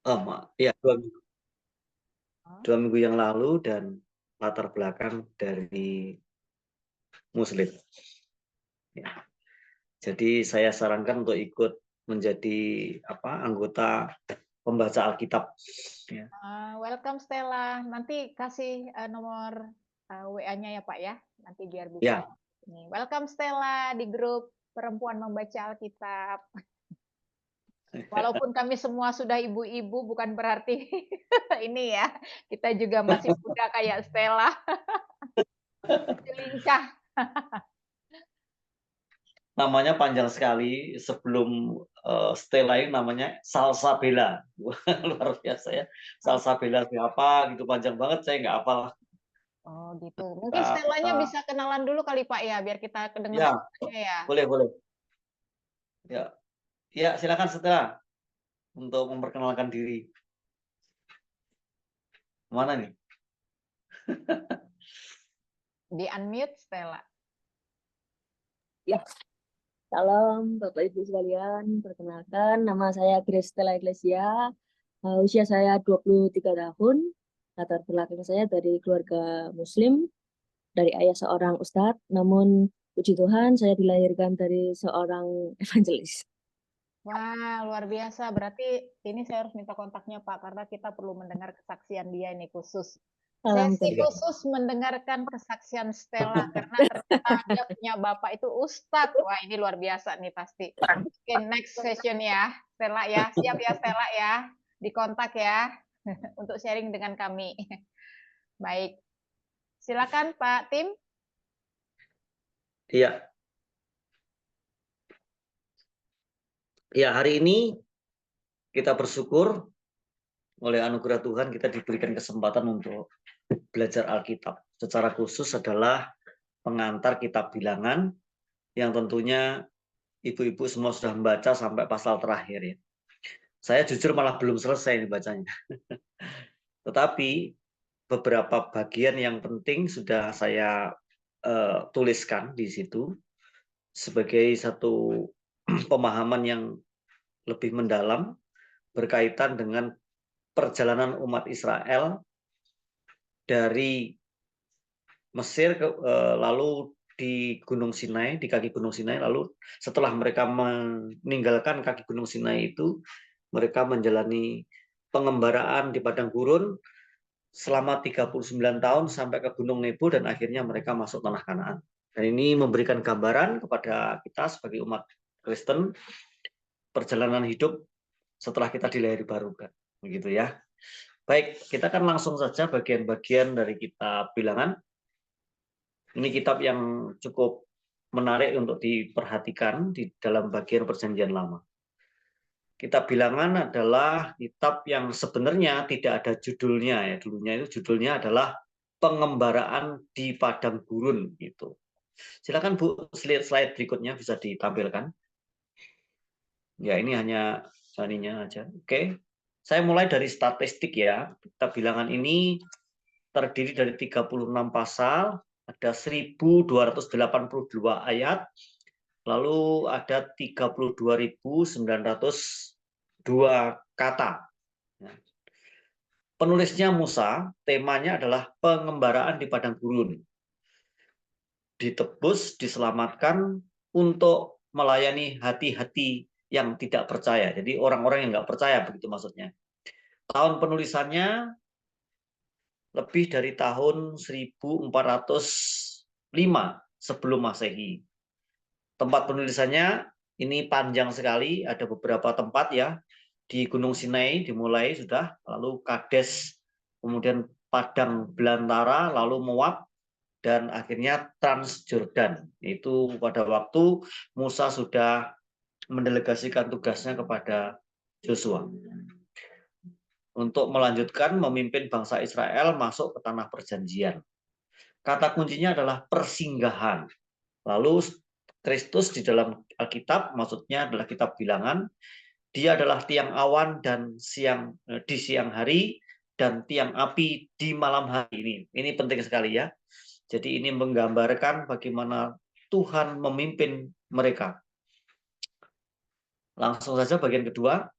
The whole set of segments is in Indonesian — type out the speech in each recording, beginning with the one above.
Ya, Oh. 2 minggu yang lalu, dan latar belakang dari Muslim. Ya. Jadi saya sarankan untuk ikut menjadi anggota pembaca Alkitab. Ya. Welcome Stella. Nanti kasih nomor WA-nya ya Pak ya. Nanti biar bisa. Ya. Nih. Welcome Stella di grup perempuan membaca Alkitab. Walaupun kami semua sudah ibu-ibu, bukan berarti ini ya. Kita juga masih muda kayak Stella. Masih lincah. Namanya panjang sekali. Sebelum Stella ini namanya Salsabella. Luar biasa ya. Salsabella siapa gitu, panjang banget, saya nggak hafal. Oh gitu. Mungkin Stellanya bisa kenalan dulu kali Pak ya, biar kita kedengar Ya, suaranya ya. boleh. Ya, ya, silakan Stella untuk memperkenalkan diri. Mana nih? Di unmute Stella. Ya, salam Bapak Ibu sekalian. Perkenalkan, nama saya Grace Stella Iglesia. Usia saya 23 tahun. Latar belakang saya dari keluarga Muslim, dari ayah seorang ustadz. Namun puji Tuhan, saya dilahirkan dari seorang evangelis. Wah, luar biasa. Berarti ini saya harus minta kontaknya Pak, karena kita perlu mendengar kesaksian dia ini khusus. Sesi Iya. khusus mendengarkan kesaksian Stella, karena ternyata dia punya bapak itu ustadz. Wah, ini luar biasa nih pasti. Oke, next session ya, Stella ya. Siap ya Stella ya, dikontak ya, untuk sharing dengan kami. Baik, silakan Pak Tim. Iya. Ya, hari ini kita bersyukur oleh anugerah Tuhan kita diberikan kesempatan untuk belajar Alkitab. Secara khusus adalah pengantar kitab Bilangan, yang tentunya ibu-ibu semua sudah membaca sampai pasal terakhir ya. Saya jujur malah belum selesai dibacanya. Tetapi beberapa bagian yang penting sudah saya tuliskan di situ sebagai satu pemahaman yang lebih mendalam berkaitan dengan perjalanan umat Israel dari Mesir lalu di Gunung Sinai, di kaki Gunung Sinai, lalu setelah mereka meninggalkan kaki Gunung Sinai itu, mereka menjalani pengembaraan di padang gurun selama 39 tahun sampai ke Gunung Nebo, dan akhirnya mereka masuk tanah Kanaan. Dan ini memberikan gambaran kepada kita sebagai umat Kristen perjalanan hidup setelah kita dilahirkan baru, kan begitu ya. Baik, kita akan langsung saja bagian-bagian dari kitab Bilangan. Ini kitab yang cukup menarik untuk diperhatikan di dalam bagian Perjanjian Lama. Kitab Bilangan adalah kitab yang sebenarnya tidak ada judulnya ya. Dulunya itu judulnya adalah Pengembaraan di Padang Gurun gitu. Silakan Bu, slide berikutnya bisa ditampilkan. Ya, ini hanya ininya aja. Oke. Saya mulai dari statistik ya. Kitab Bilangan ini terdiri dari 36 pasal, ada 1282 ayat, lalu ada 32.902 kata. Penulisnya Musa, temanya adalah pengembaraan di padang gurun. Ditebus, diselamatkan untuk melayani hati-hati yang tidak percaya. Jadi orang-orang yang nggak percaya, begitu maksudnya. Tahun penulisannya lebih dari tahun 1405 sebelum Masehi. Tempat penulisannya ini panjang sekali, ada beberapa tempat ya. Di Gunung Sinai dimulai sudah, lalu Kades, kemudian Padang Belantara, lalu Moab, dan akhirnya Transjordan. Itu pada waktu Musa sudah mendelegasikan tugasnya kepada Joshua untuk melanjutkan memimpin bangsa Israel masuk ke tanah perjanjian. Kata kuncinya adalah persinggahan. Lalu Kristus di dalam Alkitab, maksudnya adalah kitab Bilangan, dia adalah tiang awan dan di siang hari dan tiang api di malam hari. Ini penting sekali ya. Jadi ini menggambarkan bagaimana Tuhan memimpin mereka. Langsung saja bagian kedua.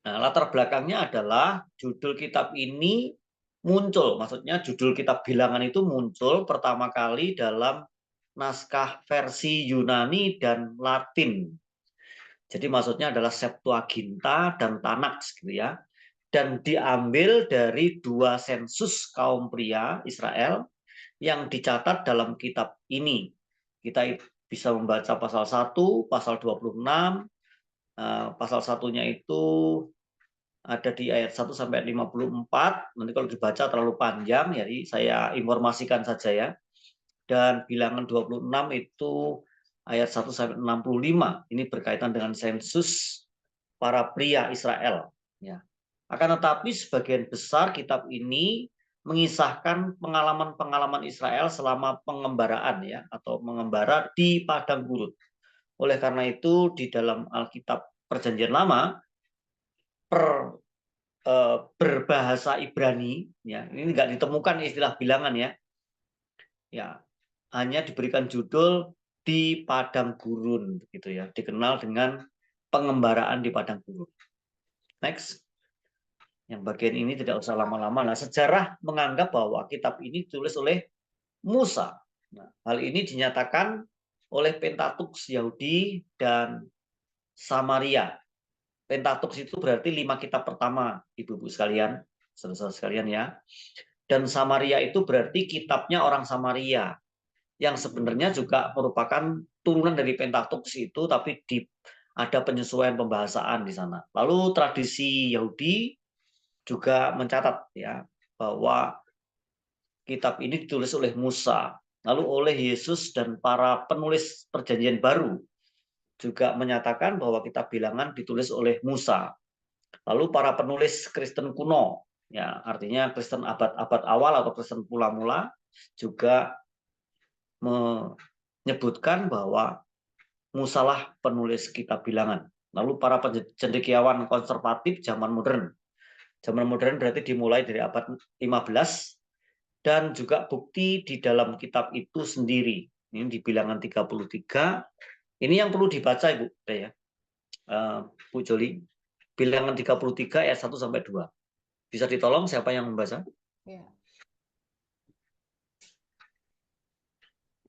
Nah, latar belakangnya adalah judul kitab ini muncul, maksudnya judul kitab Bilangan itu muncul pertama kali dalam naskah versi Yunani dan Latin. Jadi maksudnya adalah Septuaginta dan Tanakh gitu ya. Dan diambil dari 2 sensus kaum pria Israel yang dicatat dalam kitab ini. Kita bisa membaca pasal 1, pasal 26, pasal satunya itu ada di ayat 1 sampai 54. Nanti kalau dibaca terlalu panjang, jadi saya informasikan saja ya. Dan Bilangan 26 itu ayat 1 sampai 65. Ini berkaitan dengan sensus para pria Israel. Ya. Akan tetapi sebagian besar kitab ini mengisahkan pengalaman-pengalaman Israel selama pengembaraan ya, atau mengembara di padang gurun. Oleh karena itu di dalam Alkitab Perjanjian Lama berbahasa Ibrani ya, ini nggak ditemukan istilah bilangan ya, hanya diberikan judul di padang gurun gitu ya, dikenal dengan pengembaraan di padang gurun. Next. Yang bagian ini tidak usah lama-lama. Nah, sejarah menganggap bahwa kitab ini ditulis oleh Musa. Nah, hal ini dinyatakan oleh Pentateuch Yahudi dan Samaria. Pentateuch itu berarti 5 kitab pertama, ibu-ibu sekalian, saudara-saudara sekalian ya. Dan Samaria itu berarti kitabnya orang Samaria, yang sebenarnya juga merupakan turunan dari Pentateuch itu, tapi ada penyesuaian pembahasaan di sana. Lalu tradisi Yahudi juga mencatat ya bahwa kitab ini ditulis oleh Musa, lalu oleh Yesus dan para penulis Perjanjian Baru juga menyatakan bahwa kitab Bilangan ditulis oleh Musa. Lalu para penulis Kristen kuno, ya artinya Kristen abad-abad awal atau Kristen mula-mula juga menyebutkan bahwa Musa lah penulis kitab Bilangan. Lalu para cendekiawan konservatif zaman modern. Zaman modern berarti dimulai dari abad 15 dan juga bukti di dalam kitab itu sendiri. Ini di Bilangan 33. Ini yang perlu dibaca Ibu ya. Bu Joli. Bilangan 33 ayat 1 sampai 2. Bisa ditolong siapa yang membaca? Ya.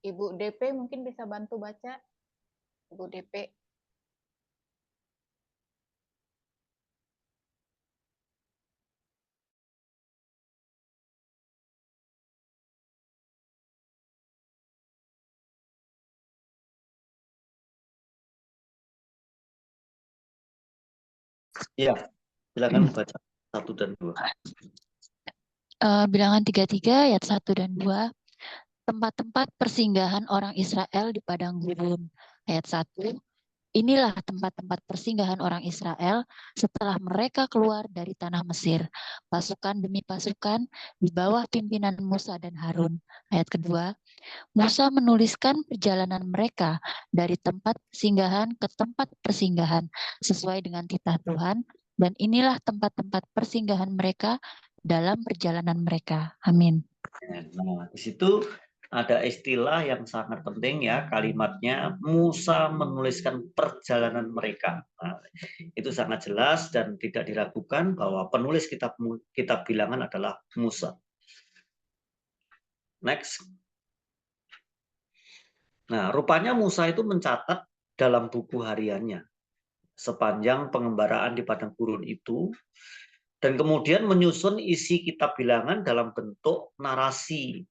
Ibu DP mungkin bisa bantu baca. Ibu DP. Iya, silakan baca 1 dan 2. Bilangan 33 ayat 1 dan 2. Tempat-tempat persinggahan orang Israel di padang gurun. Ayat 1. Inilah tempat-tempat persinggahan orang Israel setelah mereka keluar dari tanah Mesir. Pasukan demi pasukan di bawah pimpinan Musa dan Harun. Ayat kedua. Musa menuliskan perjalanan mereka dari tempat persinggahan ke tempat persinggahan sesuai dengan titah Tuhan. Dan inilah tempat-tempat persinggahan mereka dalam perjalanan mereka. Amin. Nah, di situ ada istilah yang sangat penting ya, kalimatnya Musa menuliskan perjalanan mereka. Nah, itu sangat jelas dan tidak diragukan bahwa penulis kitab Bilangan adalah Musa. Next. Nah, rupanya Musa itu mencatat dalam buku hariannya sepanjang pengembaraan di padang gurun itu, dan kemudian menyusun isi kitab Bilangan dalam bentuk narasi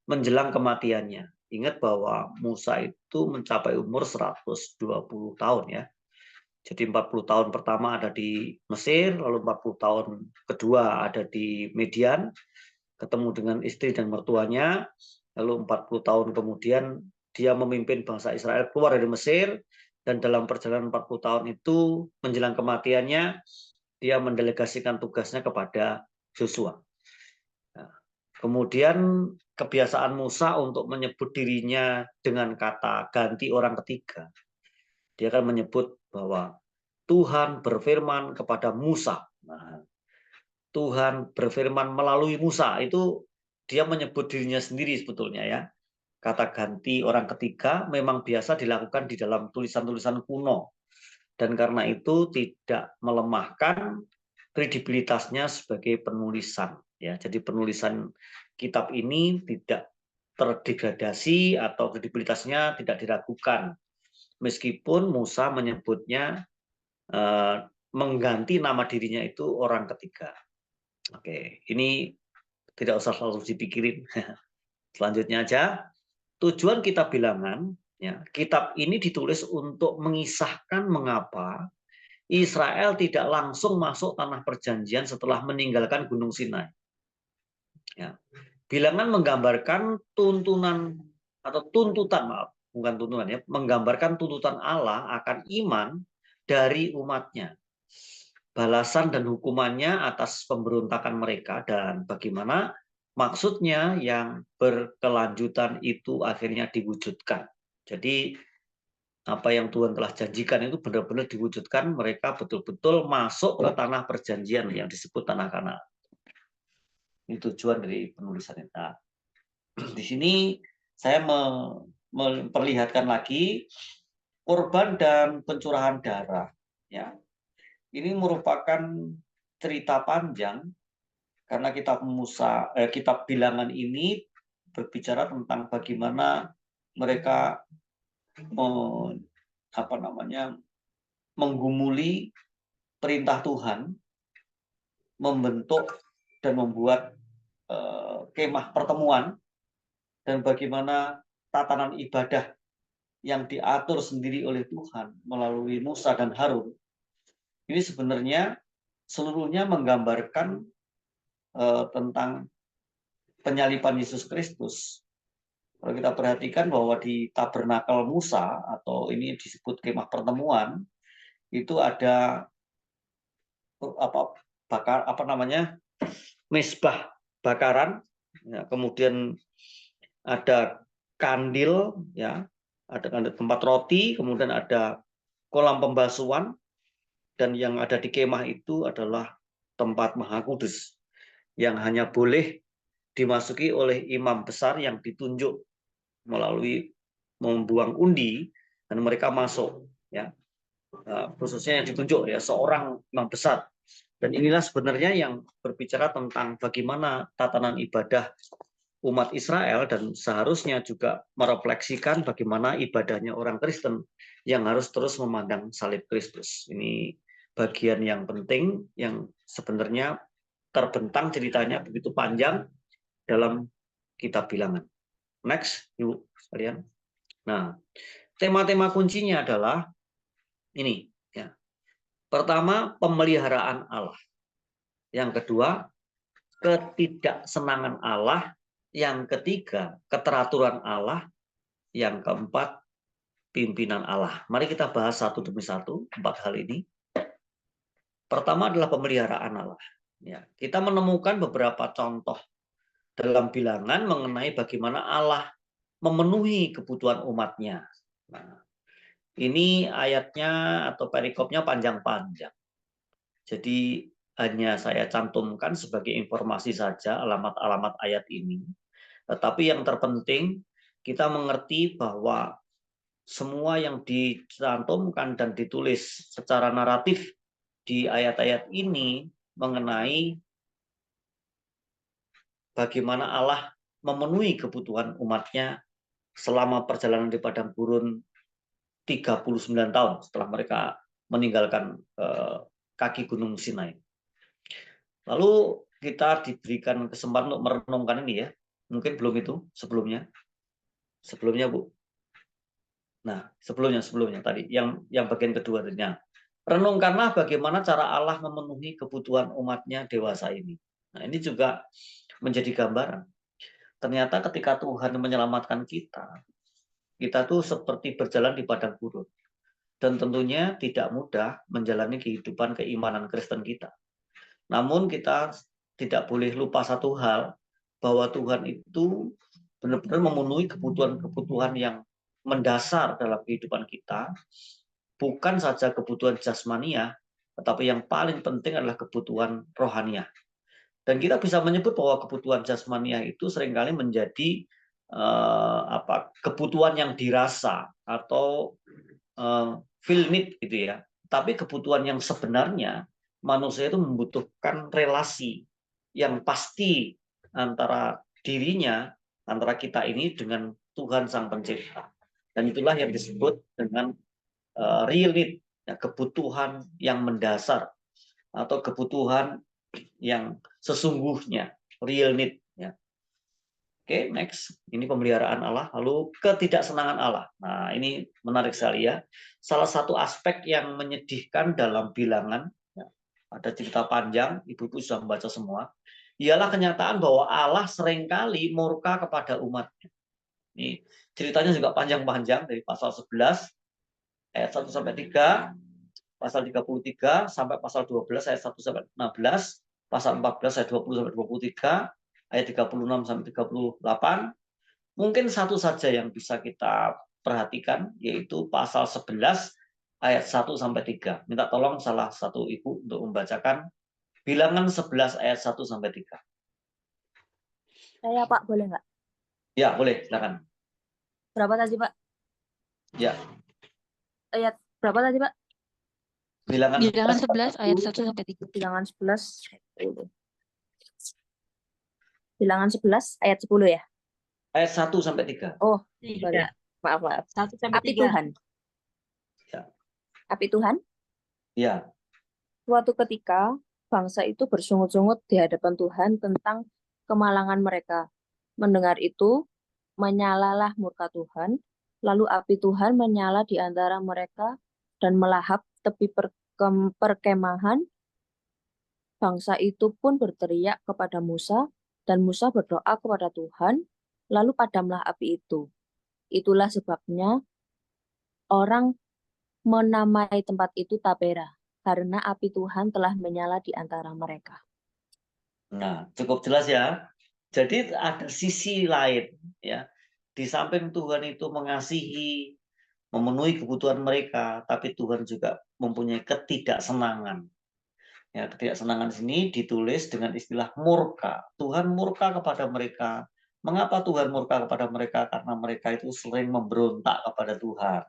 menjelang kematiannya. Ingat bahwa Musa itu mencapai umur 120 tahun ya. Jadi 40 tahun pertama ada di Mesir, lalu 40 tahun kedua ada di Midian, ketemu dengan istri dan mertuanya, lalu 40 tahun kemudian dia memimpin bangsa Israel keluar dari Mesir, dan dalam perjalanan 40 tahun itu menjelang kematiannya, dia mendelegasikan tugasnya kepada Yosua. Kemudian kebiasaan Musa untuk menyebut dirinya dengan kata ganti orang ketiga. Dia akan menyebut bahwa Tuhan berfirman kepada Musa. Nah, Tuhan berfirman melalui Musa, itu dia menyebut dirinya sendiri sebetulnya ya. Kata ganti orang ketiga memang biasa dilakukan di dalam tulisan-tulisan kuno. dan karena itu tidak melemahkan kredibilitasnya sebagai penulisan. Ya, jadi penulisan kitab ini tidak terdegradasi atau kredibilitasnya tidak diragukan, meskipun Musa menyebutnya mengganti nama dirinya itu orang ketiga. Oke, ini tidak usah selalu dipikirin. Selanjutnya aja, tujuan kitab Bilangan, ya, kitab ini ditulis untuk mengisahkan mengapa Israel tidak langsung masuk tanah perjanjian setelah meninggalkan Gunung Sinai. Ya. Bilangan menggambarkan tuntunan atau tuntutan, maaf, bukan tuntunan ya, menggambarkan tuntutan Allah akan iman dari umatnya, balasan dan hukumannya atas pemberontakan mereka, dan bagaimana maksudnya yang berkelanjutan itu akhirnya diwujudkan. Jadi apa yang Tuhan telah janjikan itu benar-benar diwujudkan, mereka betul-betul masuk ke tanah perjanjian yang disebut tanah Kanaan. Ini tujuan dari penulisan itu. Nah, di sini saya memperlihatkan lagi korban dan pencurahan darah. Ya, ini merupakan cerita panjang karena kitab kitab Bilangan ini berbicara tentang bagaimana mereka menggumuli perintah Tuhan, membentuk dan membuat kemah pertemuan, dan bagaimana tatanan ibadah yang diatur sendiri oleh Tuhan melalui Musa dan Harun. Ini sebenarnya seluruhnya menggambarkan tentang penyaliban Yesus Kristus. Kalau kita perhatikan bahwa di tabernakel Musa, atau ini disebut kemah pertemuan, itu ada mezbah bakaran, ya, kemudian ada kandil, ya, ada tempat roti, kemudian ada kolam pembasuhan, dan yang ada di kemah itu adalah tempat Maha Kudus yang hanya boleh dimasuki oleh imam besar yang ditunjuk melalui membuang undi, dan mereka masuk, ya, khususnya yang ditunjuk ya seorang imam besar. Dan inilah sebenarnya yang berbicara tentang bagaimana tatanan ibadah umat Israel, dan seharusnya juga merefleksikan bagaimana ibadahnya orang Kristen yang harus terus memandang salib Kristus. Ini bagian yang penting yang sebenarnya terbentang ceritanya begitu panjang dalam kitab Bilangan. Next, yuk sekalian. Nah, tema-tema kuncinya adalah ini, ya. Pertama, pemeliharaan Allah. Yang kedua, ketidaksenangan Allah. Yang ketiga, keteraturan Allah. Yang keempat, pimpinan Allah. Mari kita bahas satu demi satu 4 hal ini. Pertama adalah pemeliharaan Allah. Ya, kita menemukan beberapa contoh dalam Bilangan mengenai bagaimana Allah memenuhi kebutuhan umatnya. Nah, ini ayatnya atau perikopnya panjang-panjang. Jadi hanya saya cantumkan sebagai informasi saja alamat-alamat ayat ini. Tetapi yang terpenting kita mengerti bahwa semua yang dicantumkan dan ditulis secara naratif di ayat-ayat ini mengenai bagaimana Allah memenuhi kebutuhan umatnya selama perjalanan di padang gurun 39 tahun setelah mereka meninggalkan kaki Gunung Sinai. Lalu kita diberikan kesempatan untuk merenungkan ini, ya. Mungkin belum itu sebelumnya. Sebelumnya, Bu. Nah, sebelumnya tadi yang bagian kedua tadinya. Renungkanlah bagaimana cara Allah memenuhi kebutuhan umatnya dewasa ini. Nah, ini juga menjadi gambaran. Ternyata ketika Tuhan menyelamatkan kita tuh seperti berjalan di padang gurun. Dan tentunya tidak mudah menjalani kehidupan keimanan Kristen kita. Namun kita tidak boleh lupa satu hal, bahwa Tuhan itu benar-benar memenuhi kebutuhan-kebutuhan yang mendasar dalam kehidupan kita, bukan saja kebutuhan jasmaniah, tetapi yang paling penting adalah kebutuhan rohaniah. Dan kita bisa menyebut bahwa kebutuhan jasmaniah itu seringkali menjadi kebutuhan yang dirasa atau feel need gitu ya. Tapi kebutuhan yang sebenarnya manusia itu membutuhkan relasi yang pasti antara dirinya, antara kita ini dengan Tuhan Sang Pencipta. Dan itulah yang disebut dengan real need, ya, kebutuhan yang mendasar atau kebutuhan yang sesungguhnya, real need. Ya. Oke, next. Ini pemeliharaan Allah, lalu ketidaksenangan Allah. Nah, ini menarik sekali ya. Salah satu aspek yang menyedihkan dalam Bilangan, ya, ada cerita panjang, ibu-ibu sudah membaca semua, ialah kenyataan bahwa Allah seringkali murka kepada umatnya. Ini ceritanya juga panjang-panjang dari pasal 11 ayat 1 sampai 3, pasal 33 sampai pasal 12 ayat 1 sampai 16, pasal 14 ayat 20 sampai 23, ayat 36 sampai 38. Mungkin satu saja yang bisa kita perhatikan, yaitu pasal 11 ayat 1 sampai 3. Minta tolong salah satu ibu untuk membacakan Bilangan 11 ayat 1 sampai 3. Saya Pak, boleh nggak? Ya, boleh, silakan. Berapa tadi Pak? Ya. Ayat berapa tadi Pak? Bilangan 11 ayat 1 sampai 3. Bilangan 11. Bilangan 11 ayat 10 ya? ayat 1 sampai 3. Oh, Tiga. sorry. Maaf. 1 sampai Api 3. Tuhan. Ya. Api Tuhan. Ya. Suatu ketika bangsa itu bersungut-sungut di hadapan Tuhan tentang kemalangan mereka. Mendengar itu, menyalalah murka Tuhan, lalu api Tuhan menyala di antara mereka dan melahap tepi perkemahan. Bangsa itu pun berteriak kepada Musa, dan Musa berdoa kepada Tuhan, lalu padamlah api itu. Itulah sebabnya orang menamai tempat itu Tabera, karena api Tuhan telah menyala di antara mereka. Nah, cukup jelas ya. Jadi ada sisi lain ya. Di samping Tuhan itu mengasihi, memenuhi kebutuhan mereka, tapi Tuhan juga mempunyai ketidaksenangan. Ya, ketidaksenangan sini ditulis dengan istilah murka. Tuhan murka kepada mereka. Mengapa Tuhan murka kepada mereka? Karena mereka itu sering memberontak kepada Tuhan.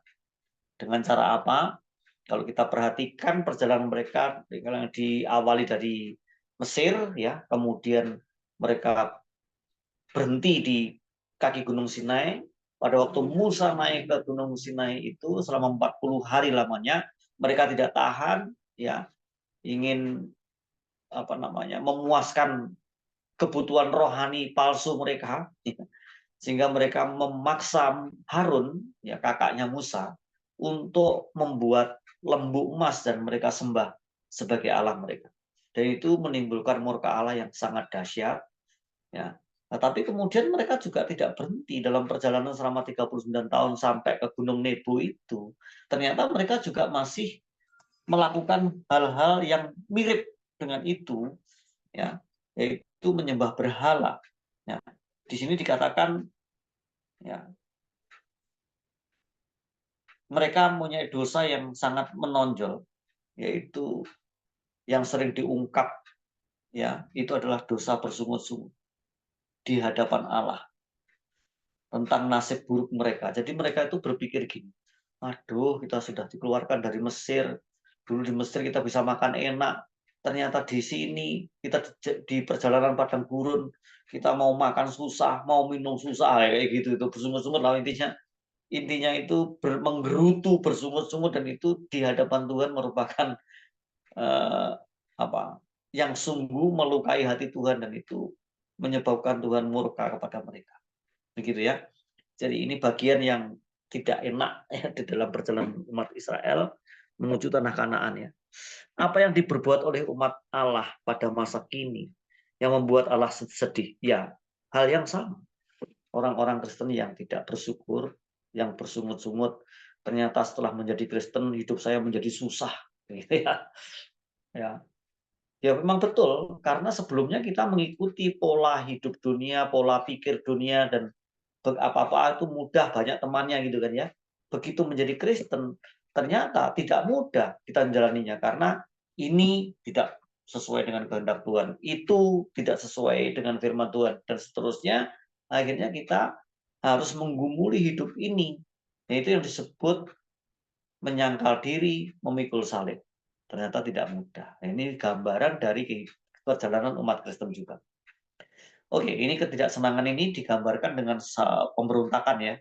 Dengan cara apa? Kalau kita perhatikan perjalanan mereka yang diawali dari Mesir, ya, kemudian mereka berhenti di kaki Gunung Sinai. Pada waktu Musa naik ke Gunung Sinai itu selama 40 hari lamanya, mereka tidak tahan, ya, ingin memuaskan kebutuhan rohani palsu mereka, sehingga mereka memaksa Harun, ya, kakaknya Musa, untuk membuat lembu emas dan mereka sembah sebagai Allah mereka. Dan itu menimbulkan murka Allah yang sangat dahsyat, ya. Nah, tapi kemudian mereka juga tidak berhenti dalam perjalanan selama 39 tahun sampai ke Gunung Nebo itu. Ternyata mereka juga masih melakukan hal-hal yang mirip dengan itu, ya, yaitu menyembah berhala. Ya, di sini dikatakan, ya, mereka mempunyai dosa yang sangat menonjol, yaitu yang sering diungkap, ya, itu adalah dosa bersungut-sungut di hadapan Allah tentang nasib buruk mereka. Jadi mereka itu berpikir gini, aduh, kita sudah dikeluarkan dari Mesir, dulu di Mesir kita bisa makan enak, ternyata di sini kita di perjalanan padang gurun, kita mau makan susah, mau minum susah, kayak gitu. Itu bersungut-sungut lah intinya itu menggerutu, bersungut-sungut, dan itu di hadapan Tuhan merupakan yang sungguh melukai hati Tuhan, dan itu menyebabkan Tuhan murka kepada mereka. Begitu ya. Jadi ini bagian yang tidak enak ya di dalam perjalanan umat Israel menuju tanah Kanaan ya. Apa yang diperbuat oleh umat Allah pada masa kini yang membuat Allah sedih? Ya, hal yang sama. Orang-orang Kristen yang tidak bersyukur, yang bersungut-sungut, ternyata setelah menjadi Kristen hidup saya menjadi susah, gitu ya. Ya, memang betul, karena sebelumnya kita mengikuti pola hidup dunia, pola pikir dunia, dan apa-apa itu mudah, banyak temannya gitu kan ya. Begitu menjadi Kristen, ternyata tidak mudah kita menjalaninya, karena ini tidak sesuai dengan kehendak Tuhan, itu tidak sesuai dengan firman Tuhan, dan seterusnya. Akhirnya kita harus menggumuli hidup ini. Nah, itu yang disebut menyangkal diri, memikul salib. Ternyata tidak mudah. Nah, ini gambaran dari perjalanan umat Kristen juga. Oke, ini ketidaksenangan ini digambarkan dengan pemberontakan ya.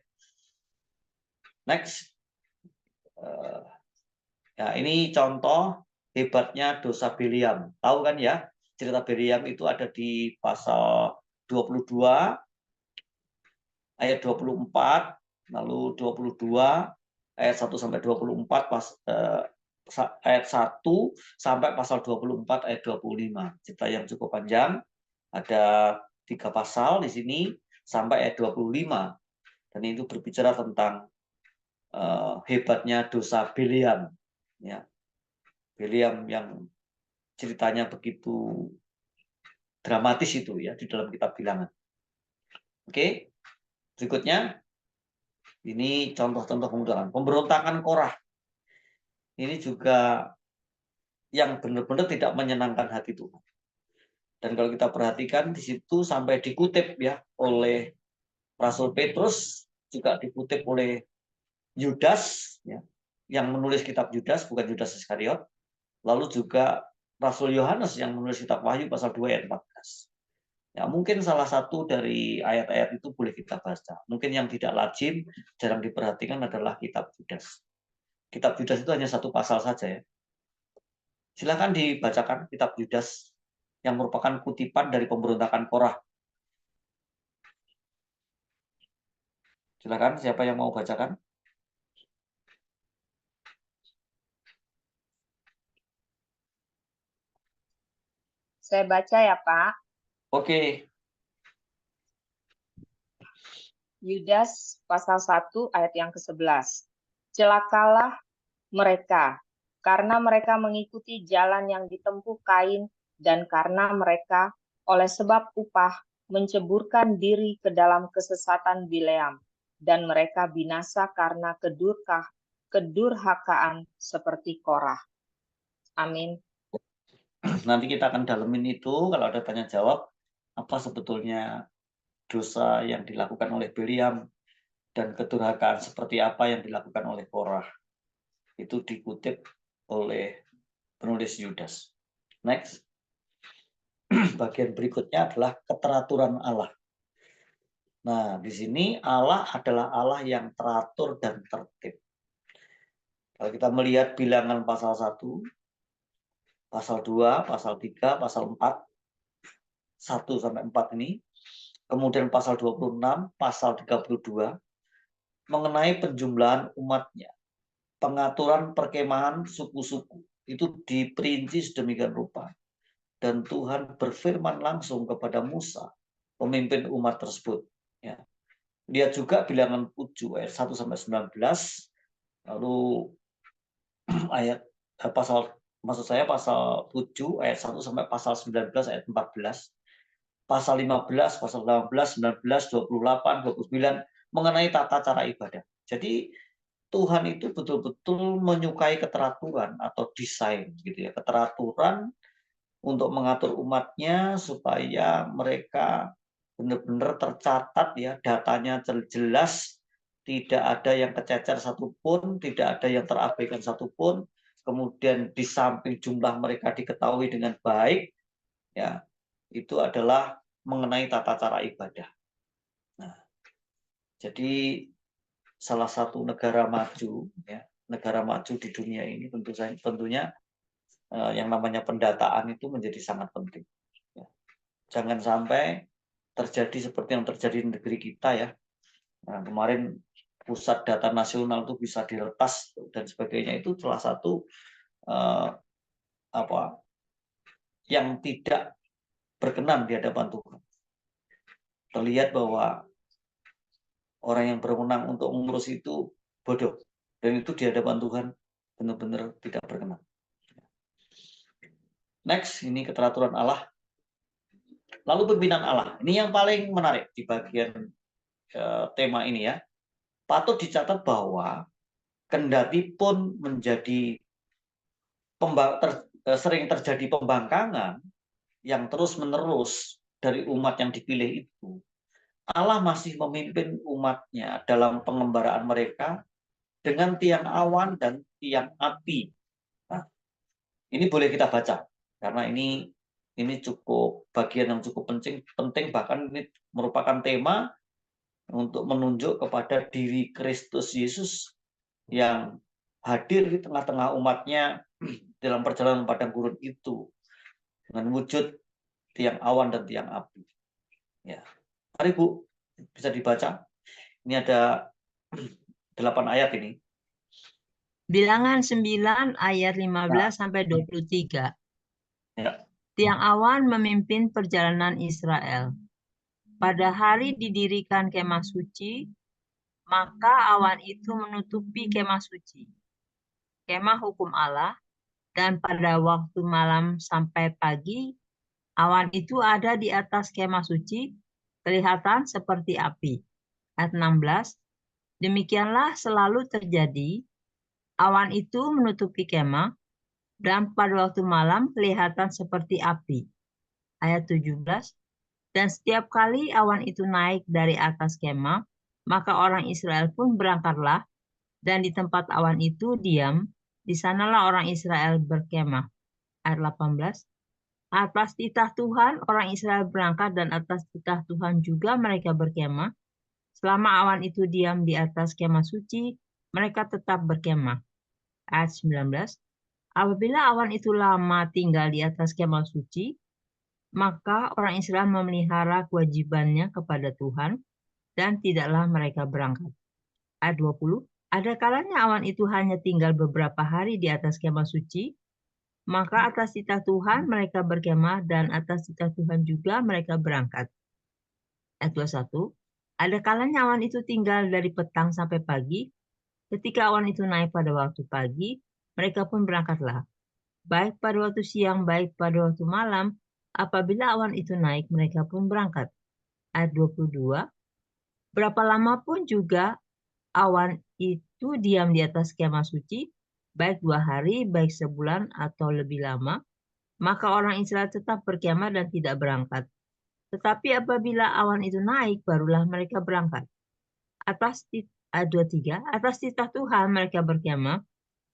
Next. Nah, ini contoh hebatnya dosa Biliam. Tahu kan ya, cerita Biliam itu ada di pasal 22 ayat 24, lalu 22 ayat 1 sampai 24 ayat 1 sampai pasal 24 ayat 25. Cerita yang cukup panjang. Ada 3 pasal di sini sampai ayat 25. Dan itu berbicara tentang hebatnya dosa Biliam. Ya. Biliam yang ceritanya begitu dramatis itu ya di dalam kitab Bilangan. Oke. Berikutnya ini contoh-contoh pemberontakan Korah. Ini juga yang benar-benar tidak menyenangkan hati Tuhan. Dan kalau kita perhatikan di situ sampai dikutip ya oleh Rasul Petrus, juga dikutip oleh Yudas ya, yang menulis kitab Yudas, bukan Yudas Iskariot. Lalu juga Rasul Yohanes yang menulis kitab Wahyu pasal 2 ayat 14. Ya, mungkin salah satu dari ayat-ayat itu boleh kita baca. Mungkin yang tidak lazim, jarang diperhatikan adalah kitab Yudas. Kitab Yudas itu hanya satu pasal saja ya. Silakan dibacakan kitab Yudas yang merupakan kutipan dari pemberontakan Korah. Silakan, siapa yang mau bacakan? Saya baca ya, Pak. Oke. Yudas pasal 1 ayat yang ke-11. Celakalah mereka, karena mereka mengikuti jalan yang ditempuh Kain, dan karena mereka oleh sebab upah menceburkan diri ke dalam kesesatan Bileam, dan mereka binasa karena kedurhakaan seperti Korah. Amin. Nanti kita akan dalemin itu kalau ada tanya jawab apa sebetulnya dosa yang dilakukan oleh Biliam dan kedurhakaan seperti apa yang dilakukan oleh Korah. Itu dikutip oleh penulis Yudas. Next. Bagian berikutnya adalah keteraturan Allah. Nah, di sini Allah adalah Allah yang teratur dan tertib. Kalau kita melihat Bilangan pasal 1, pasal 2, pasal 3, pasal 4, 1 sampai 4 ini, kemudian pasal 26, pasal 32, mengenai penjumlahan umatnya, pengaturan perkemahan suku-suku, itu diperinci sedemikian rupa. Dan Tuhan berfirman langsung kepada Musa, pemimpin umat tersebut. Ya. Lihat juga Bilangan 7 ayat 1 sampai 19, lalu ayat pasal pasal 7 ayat 1 sampai pasal 19 ayat 14, pasal 15, pasal 18, 19, 28, 29 mengenai tata cara ibadah. Jadi Tuhan itu betul-betul menyukai keteraturan atau desain gitu ya, keteraturan untuk mengatur umatnya supaya mereka benar-benar tercatat ya, datanya jelas, tidak ada yang kececer satupun, tidak ada yang terabaikan satupun. Kemudian di samping jumlah mereka diketahui dengan baik, ya itu adalah mengenai tata cara ibadah. Nah, jadi salah satu negara maju, ya negara maju di dunia ini tentunya yang namanya pendataan itu menjadi sangat penting. Ya. Jangan sampai terjadi seperti yang terjadi di negeri kita ya. Nah, kemarin pusat data nasional itu bisa diretas dan sebagainya, itu salah satu yang tidak berkenan di hadapan Tuhan. Terlihat bahwa orang yang berwenang untuk mengurus itu bodoh, dan itu di hadapan Tuhan benar-benar tidak berkenan. Next, ini keteraturan Allah. Lalu pimpinan Allah. Ini yang paling menarik di bagian tema ini ya. Patut dicatat bahwa kendati pun menjadi sering terjadi pembangkangan yang terus-menerus dari umat yang dipilih itu, Allah masih memimpin umatnya dalam pengembaraan mereka dengan tiang awan dan tiang api. Nah, ini boleh kita baca karena ini cukup bagian yang cukup penting, bahkan ini merupakan tema untuk menunjuk kepada diri Kristus Yesus yang hadir di tengah-tengah umatnya dalam perjalanan padang gurun itu dengan wujud tiang awan dan tiang api. Ya, mari Bu, bisa dibaca. Ini ada 8 ayat ini. Bilangan 9 ayat 15 sampai 23. Ya. Tiang awan memimpin perjalanan Israel. Pada hari didirikan kemah suci, maka awan itu menutupi kemah suci, kemah hukum Allah, dan pada waktu malam sampai pagi, awan itu ada di atas kemah suci, kelihatan seperti api. Ayat 16, demikianlah selalu terjadi, awan itu menutupi kemah, dan pada waktu malam kelihatan seperti api. Ayat 17, dan setiap kali awan itu naik dari atas kemah, maka orang Israel pun berangkatlah, dan di tempat awan itu diam, di sanalah orang Israel berkemah. Ayat 18, atas titah Tuhan orang Israel berangkat, dan atas titah Tuhan juga mereka berkemah. Selama awan itu diam di atas kemah suci, mereka tetap berkemah. Ayat 19, apabila awan itu lama tinggal di atas kemah suci, maka orang Israel memelihara kewajibannya kepada Tuhan, dan tidaklah mereka berangkat. Ayat 20, ada kalanya awan itu hanya tinggal beberapa hari di atas kemah suci, maka atas titah Tuhan mereka berkemah, dan atas titah Tuhan juga mereka berangkat. Ayat 21, ada kalanya awan itu tinggal dari petang sampai pagi. Ketika awan itu naik pada waktu pagi, mereka pun berangkatlah. Baik pada waktu siang, baik pada waktu malam, apabila awan itu naik, mereka pun berangkat. Ayat 22, berapa lama pun juga awan itu diam di atas kemah suci, baik 2 hari, baik sebulan, atau lebih lama, maka orang Israel tetap berkemah dan tidak berangkat. Tetapi apabila awan itu naik, barulah mereka berangkat. Ayat 23, atas titah Tuhan mereka berkemah,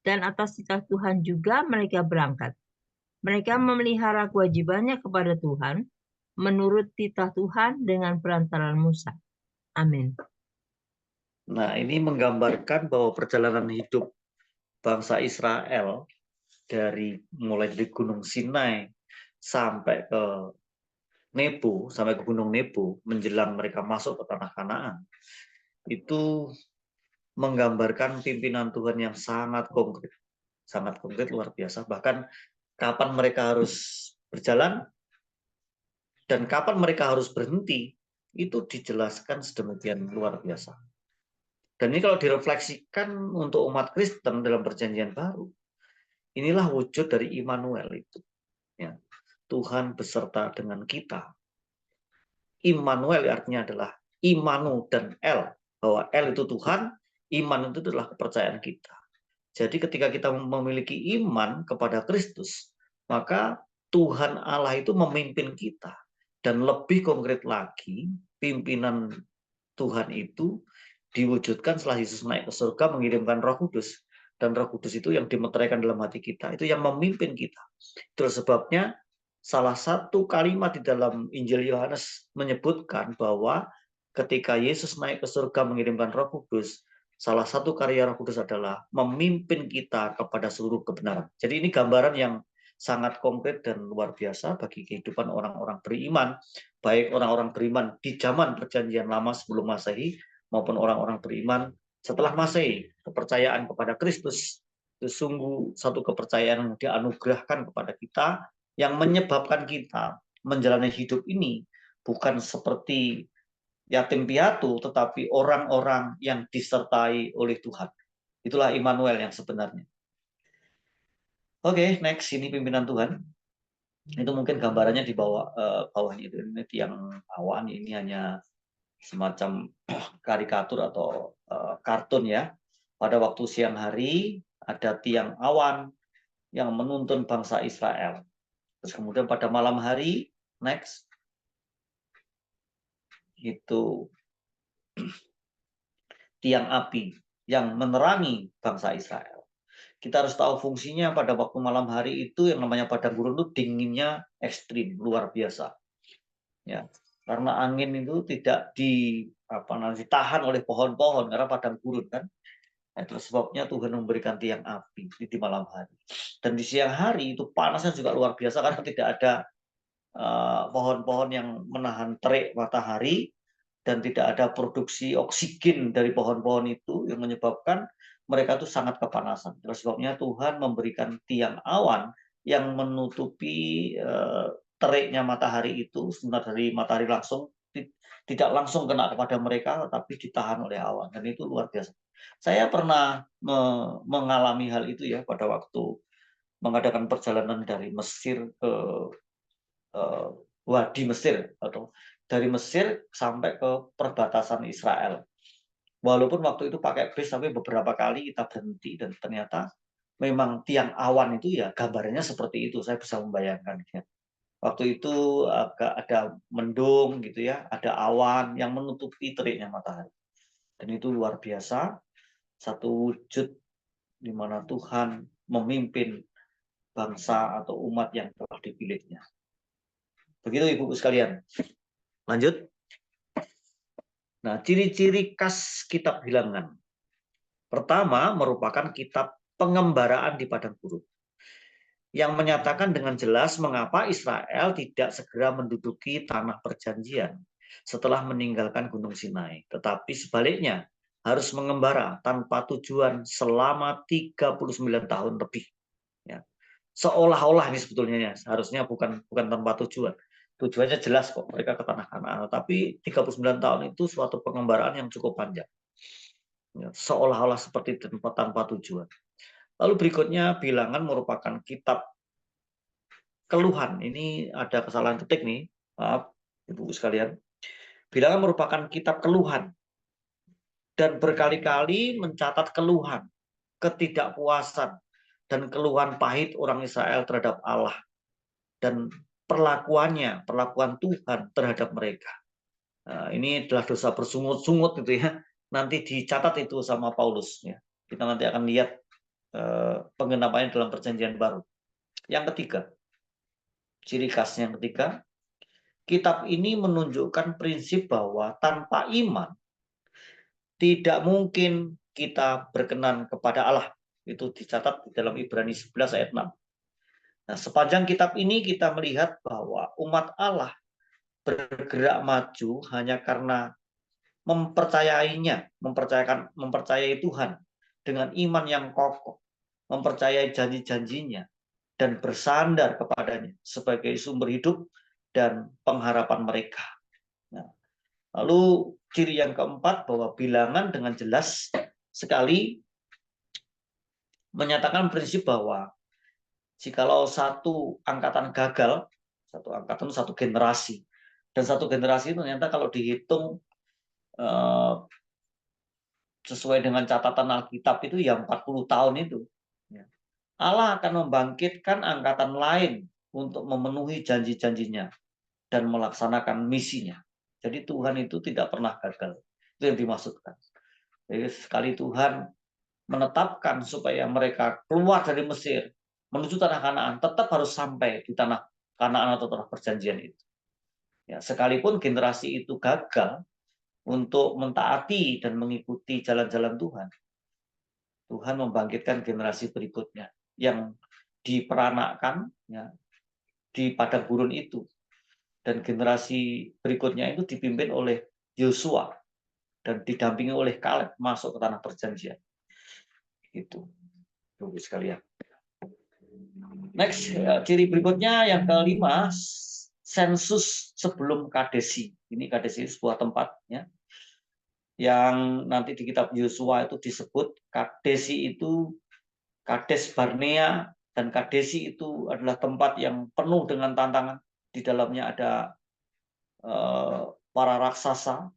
dan atas titah Tuhan juga mereka berangkat. Mereka memelihara kewajibannya kepada Tuhan, menurut titah Tuhan dengan perantaraan Musa. Amin. Nah, ini menggambarkan bahwa perjalanan hidup bangsa Israel mulai dari Gunung Sinai sampai ke Nebo, sampai ke Gunung Nebo, menjelang mereka masuk ke tanah Kanaan, itu menggambarkan pimpinan Tuhan yang sangat konkret luar biasa. Bahkan kapan mereka harus berjalan dan kapan mereka harus berhenti, itu dijelaskan sedemikian luar biasa. Dan ini kalau direfleksikan untuk umat Kristen dalam perjanjian baru, inilah wujud dari Immanuel itu. Ya. Tuhan beserta dengan kita. Immanuel artinya adalah Imanu dan El. Bahwa El itu Tuhan, iman itu adalah kepercayaan kita. Jadi ketika kita memiliki iman kepada Kristus, maka Tuhan Allah itu memimpin kita. Dan lebih konkret lagi, pimpinan Tuhan itu diwujudkan setelah Yesus naik ke surga mengirimkan Roh Kudus. Dan Roh Kudus itu yang dimeteraikan dalam hati kita, itu yang memimpin kita. Itu sebabnya salah satu kalimat di dalam Injil Yohanes menyebutkan bahwa ketika Yesus naik ke surga mengirimkan Roh Kudus, salah satu karya Roh Kudus adalah memimpin kita kepada seluruh kebenaran. Jadi ini gambaran yang sangat konkret dan luar biasa bagi kehidupan orang-orang beriman, baik orang-orang beriman di zaman perjanjian lama sebelum Masehi maupun orang-orang beriman setelah Masehi. Kepercayaan kepada Kristus itu sungguh satu kepercayaan yang dianugerahkan kepada kita, yang menyebabkan kita menjalani hidup ini bukan seperti yatim piatu, tetapi orang-orang yang disertai oleh Tuhan. Itulah Immanuel yang sebenarnya. Oke, next, ini pimpinan Tuhan. Itu mungkin gambarannya di bawahnya itu. Ini tiang awan, ini hanya semacam karikatur atau kartun ya. Pada waktu siang hari ada tiang awan yang menuntun bangsa Israel. Terus kemudian pada malam hari, next, itu tiang api. yang menerangi bangsa Israel. Kita harus tahu fungsinya pada waktu malam hari itu yang namanya padang gurun itu dinginnya ekstrim, luar biasa. Ya, karena angin itu tidak ditahan oleh pohon-pohon karena padang gurun kan. Nah, itu sebabnya Tuhan memberikan tiang api di malam hari. Dan di siang hari itu panasnya juga luar biasa karena tidak ada pohon-pohon yang menahan terik matahari dan tidak ada produksi oksigen dari pohon-pohon itu yang menyebabkan mereka itu sangat kepanasan. Oleh sebabnya Tuhan memberikan tiang awan yang menutupi teriknya matahari itu, sebenarnya dari matahari langsung tidak langsung kena kepada mereka, tapi ditahan oleh awan, dan itu luar biasa. Saya pernah mengalami hal itu ya pada waktu mengadakan perjalanan dari Mesir ke Wadi Mesir atau dari Mesir sampai ke perbatasan Israel. Walaupun waktu itu pakai bis sampai beberapa kali kita berhenti dan ternyata memang tiang awan itu ya gambarnya seperti itu. Saya bisa membayangkan ya. Waktu itu agak ada mendung gitu ya, ada awan yang menutupi teriknya matahari. Dan itu luar biasa, satu wujud di mana Tuhan memimpin bangsa atau umat yang telah dipilihnya. Begitu Ibu sekalian. Lanjut. Nah, ciri-ciri khas kitab Bilangan. Pertama, merupakan kitab pengembaraan di padang gurun yang menyatakan dengan jelas mengapa Israel tidak segera menduduki tanah perjanjian setelah meninggalkan Gunung Sinai, tetapi sebaliknya harus mengembara tanpa tujuan selama 39 tahun lebih. Ya. Seolah-olah ini sebetulnya ya, harusnya bukan tanpa tujuan. Tujuannya jelas kok, mereka ke tanah Kanaan, tapi 39 tahun itu suatu pengembaraan yang cukup panjang. Ya, seolah-olah seperti tanpa tujuan. Lalu berikutnya Bilangan merupakan kitab keluhan. Ini ada kesalahan ketik nih, maaf Ibu sekalian. Bilangan merupakan kitab keluhan dan berkali-kali mencatat keluhan, ketidakpuasan, dan keluhan pahit orang Israel terhadap Allah dan perlakuan Tuhan terhadap mereka. Nah, ini adalah dosa bersungut-sungut gitu ya. Nanti dicatat itu sama Paulus ya. Kita nanti akan lihat penggenapannya dalam perjanjian baru. Yang ketiga, ciri khasnya yang ketiga, kitab ini menunjukkan prinsip bahwa tanpa iman tidak mungkin kita berkenan kepada Allah. Itu dicatat di dalam Ibrani 11 ayat 6. Nah, sepanjang kitab ini kita melihat bahwa umat Allah bergerak maju hanya karena mempercayai Tuhan dengan iman yang kokoh, mempercayai janji-janjinya, dan bersandar kepadanya sebagai sumber hidup dan pengharapan mereka. Nah, lalu ciri yang keempat bahwa Bilangan dengan jelas sekali menyatakan prinsip bahwa jikalau satu angkatan gagal, satu angkatan satu generasi, dan satu generasi itu ternyata kalau dihitung sesuai dengan catatan Alkitab itu ya 40 tahun itu. Allah akan membangkitkan angkatan lain untuk memenuhi janji-janjinya dan melaksanakan misinya. Jadi Tuhan itu tidak pernah gagal. Itu yang dimaksudkan. Jadi sekali Tuhan menetapkan supaya mereka keluar dari Mesir menuju tanah Kanaan, tetap harus sampai di tanah Kanaan atau tanah perjanjian itu. Ya, sekalipun generasi itu gagal untuk mentaati dan mengikuti jalan-jalan Tuhan, Tuhan membangkitkan generasi berikutnya yang diperanakkan ya, di padang gurun itu, dan generasi berikutnya itu dipimpin oleh Yosua dan didampingi oleh Kaleb masuk ke tanah perjanjian. Itu, Ibu sekalian. Next, ciri berikutnya yang kelima, sensus sebelum Kadesi. Ini Kadesi sebuah tempat ya, yang nanti di kitab Yosua itu disebut Kadesi itu Kades Barnea, dan Kadesi itu adalah tempat yang penuh dengan tantangan. Di dalamnya ada para raksasa,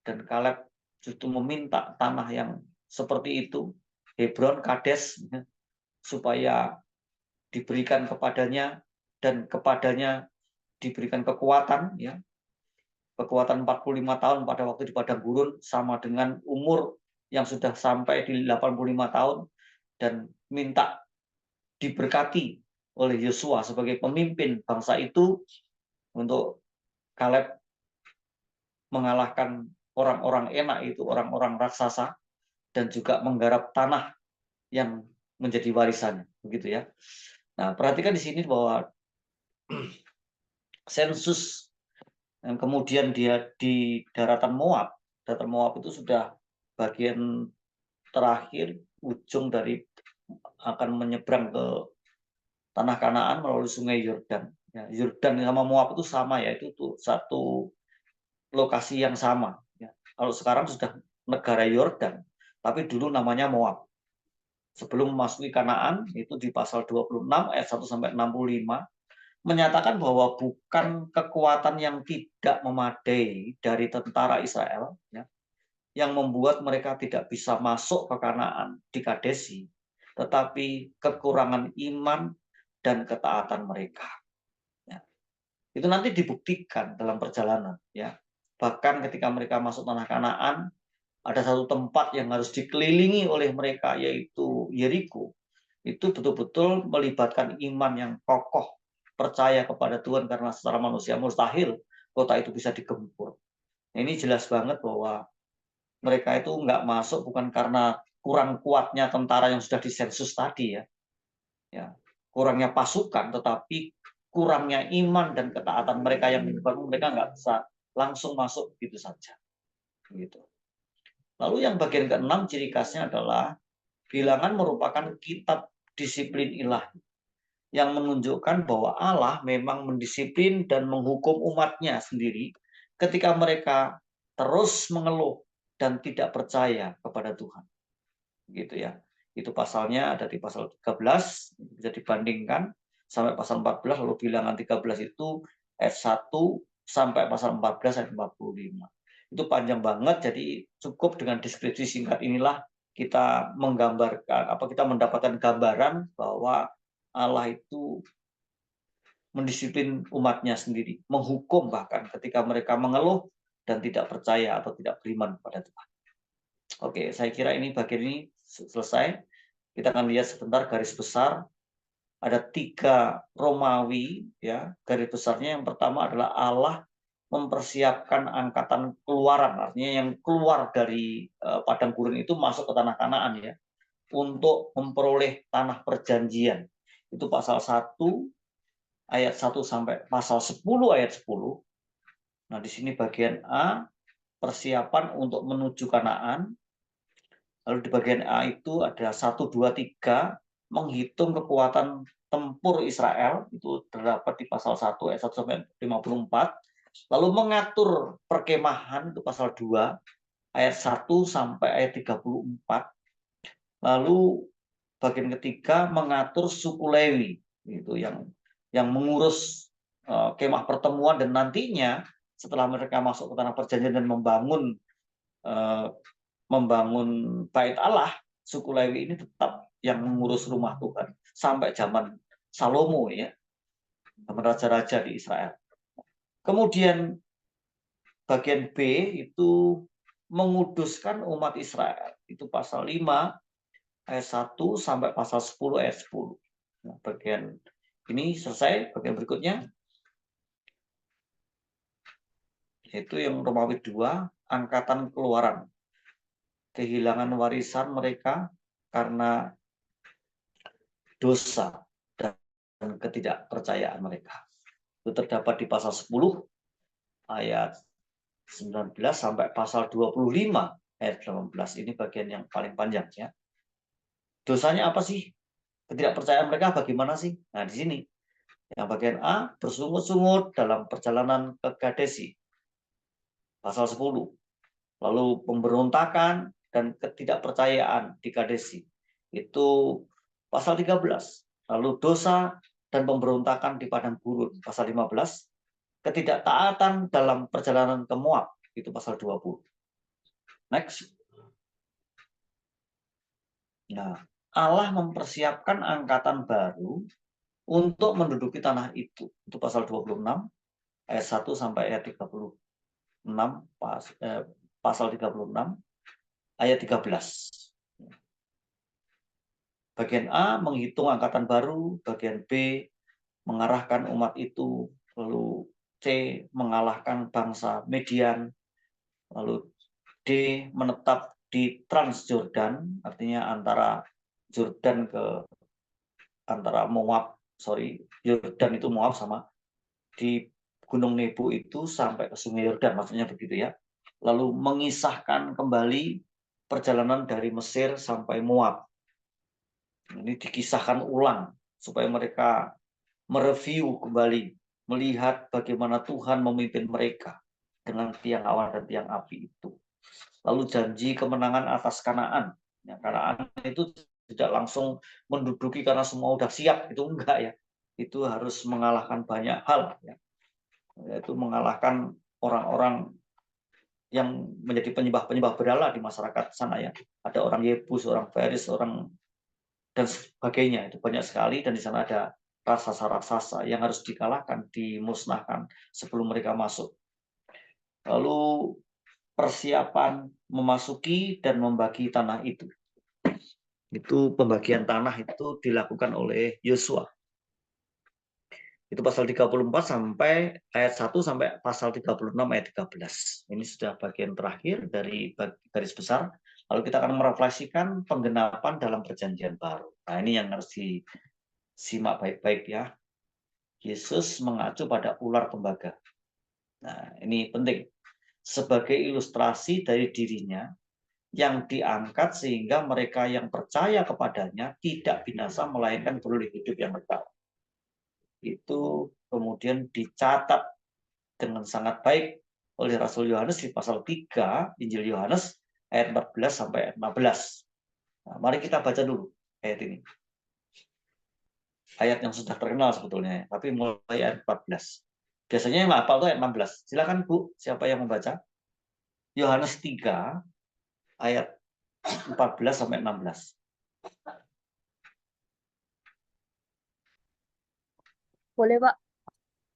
dan Kaleb justru meminta tanah yang seperti itu, Hebron, Kades, supaya diberikan kepadanya, dan kepadanya diberikan kekuatan ya. Kekuatan 45 tahun pada waktu di padang gurun sama dengan umur yang sudah sampai di 85 tahun dan minta diberkati oleh Yosua sebagai pemimpin bangsa itu untuk Kaleb mengalahkan orang-orang enak itu, orang-orang raksasa, dan juga menggarap tanah yang menjadi warisannya, begitu ya. Nah, perhatikan di sini bahwa sensus yang kemudian dia di daratan Moab itu sudah bagian terakhir ujung dari akan menyeberang ke tanah Kanaan melalui sungai Yordan. Ya, Yordan sama Moab itu sama ya, itu tuh satu lokasi yang sama. Ya. Kalau sekarang sudah negara Yordan, tapi dulu namanya Moab. Sebelum memasuki Kanaan, itu di pasal 26 ayat 1 sampai 65 menyatakan bahwa bukan kekuatan yang tidak memadai dari tentara Israel ya, yang membuat mereka tidak bisa masuk ke Kanaan di Kadesi, tetapi kekurangan iman dan ketaatan mereka. Ya. Itu nanti dibuktikan dalam perjalanan. Ya. Bahkan ketika mereka masuk tanah Kanaan, ada satu tempat yang harus dikelilingi oleh mereka, yaitu Yeriko. Itu betul-betul melibatkan iman yang kokoh, percaya kepada Tuhan, karena secara manusia mustahil kota itu bisa digempur. Ini jelas banget bahwa mereka itu nggak masuk bukan karena kurang kuatnya tentara yang sudah disensus tadi ya, kurangnya pasukan, tetapi kurangnya iman dan ketaatan mereka yang menyebabkan mereka nggak bisa langsung masuk begitu saja. Gitu. Lalu yang bagian ke-6 ciri khasnya adalah Bilangan merupakan kitab disiplin ilahi yang menunjukkan bahwa Allah memang mendisiplin dan menghukum umatnya sendiri ketika mereka terus mengeluh dan tidak percaya kepada Tuhan. Gitu ya. Itu pasalnya ada di pasal 13, bisa dibandingkan sampai pasal 14, lalu Bilangan 13 itu ayat 1 sampai pasal 14 ayat 45. Itu panjang banget, jadi cukup dengan deskripsi singkat inilah kita menggambarkan, kita mendapatkan gambaran bahwa Allah itu mendisiplin umatnya sendiri, menghukum bahkan ketika mereka mengeluh dan tidak percaya atau tidak beriman kepada Tuhan. Oke, saya kira ini bagian ini selesai. Kita akan lihat sebentar garis besar. Ada 3 Romawi, ya. Garis besarnya yang pertama adalah Allah mempersiapkan angkatan keluaran, artinya yang keluar dari padang gurun itu masuk ke tanah Kanaan ya, untuk memperoleh tanah perjanjian. Itu pasal 1 ayat 1 sampai pasal 10 ayat 10. Nah, di sini bagian A, persiapan untuk menuju Kanaan. Lalu di bagian A itu ada 1, 2, 3, menghitung kekuatan tempur Israel, itu terdapat di pasal 1 ayat 1 sampai 54. Lalu mengatur perkemahan, itu pasal 2 ayat 1 sampai ayat 34. Lalu bagian ketiga mengatur suku Lewi, itu yang mengurus kemah pertemuan, dan nantinya setelah mereka masuk ke tanah perjanjian dan membangun bait Allah, suku Lewi ini tetap yang mengurus rumah Tuhan sampai zaman Salomo ya, zaman raja-raja di Israel. Kemudian bagian B itu menguduskan umat Israel, itu pasal 5 ayat 1 sampai pasal 10 ayat 10. Nah, bagian ini selesai. Bagian berikutnya yaitu yang Romawi 2, angkatan keluaran. Kehilangan warisan mereka karena dosa dan ketidakpercayaan mereka. Itu terdapat di pasal 10 ayat 19 sampai pasal 25 ayat 18. Ini bagian yang paling panjang ya. Dosanya apa sih? Ketidakpercayaan mereka bagaimana sih? Nah, di sini yang bagian A, bersungut-sungut dalam perjalanan ke Kadesi. Pasal 10. Lalu pemberontakan dan ketidakpercayaan di Kadesi. Itu pasal 13. Lalu dosa dan pemberontakan di padang gurun, pasal 15. Ketidaktaatan dalam perjalanan ke Moab, itu pasal 20. Next. Nah, Allah mempersiapkan angkatan baru untuk menduduki tanah itu. Itu pasal 26 ayat 1 sampai ayat 36, pasal 36. ayat 13. Bagian A menghitung angkatan baru, bagian B mengarahkan umat itu, lalu C mengalahkan bangsa Median, lalu D menetap di Transjordan, artinya antara Jordan ke antara Moab, Yordan itu Moab sama di Gunung Nebo itu sampai ke Sungai Yordan, maksudnya begitu ya. Lalu mengisahkan kembali perjalanan dari Mesir sampai Moab. Ini dikisahkan ulang supaya mereka mereview kembali, melihat bagaimana Tuhan memimpin mereka dengan tiang awan dan tiang api itu. Lalu janji kemenangan atas Kanaan. Ya, Kanaan itu tidak langsung menduduki karena semua udah siap, itu enggak ya. Itu harus mengalahkan banyak hal ya. Yaitu mengalahkan orang-orang yang menjadi penyembah-penyembah berhala di masyarakat sana ya. Ada orang Yebus, orang Feris, orang dan sebagainya. Itu banyak sekali dan di sana ada raksasa-raksasa yang harus dikalahkan, dimusnahkan sebelum mereka masuk. Lalu persiapan memasuki dan membagi tanah itu. Itu pembagian tanah itu dilakukan oleh Yosua. Itu pasal 34 sampai ayat 1 sampai pasal 36 ayat 13. Ini sudah bagian terakhir dari garis besar. Lalu kita akan merefleksikan penggenapan dalam perjanjian baru. Nah, ini yang harus disimak baik-baik ya. Yesus mengacu pada ular tembaga. Nah, ini penting. Sebagai ilustrasi dari dirinya yang diangkat sehingga mereka yang percaya kepadanya tidak binasa melainkan beroleh hidup yang kekal. Itu kemudian dicatat dengan sangat baik oleh Rasul Yohanes di pasal 3 Injil Yohanes ayat 14 sampai ayat 15. Nah, mari kita baca dulu ayat ini. Ayat yang sudah terkenal sebetulnya, tapi mulai ayat 14. Biasanya yang hafal itu ayat 16. Silakan Bu, siapa yang membaca? Yohanes 3 ayat 14 sampai 16. Boleh, Pak?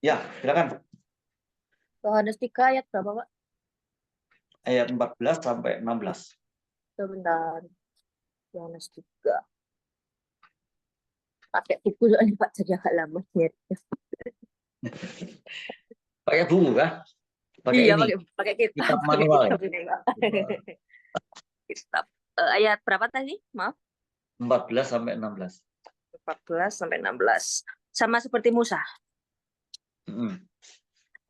Ya, silakan. Yohanes 3 ayat berapa, Pak? Ayat 14 sampai 16. Sebentar. Yohanes 3. Pakai buku soalnya, Pak, jadi agak lama nyarinya. Pakai buku kah? Pakai Iya, ini. pakai kitab. Kitab Pakai manual ya? kitab ini, Pak. Kitab. Ayat berapa tadi? Maaf. 14 sampai 16. 14 sampai 16. Sama seperti Musa.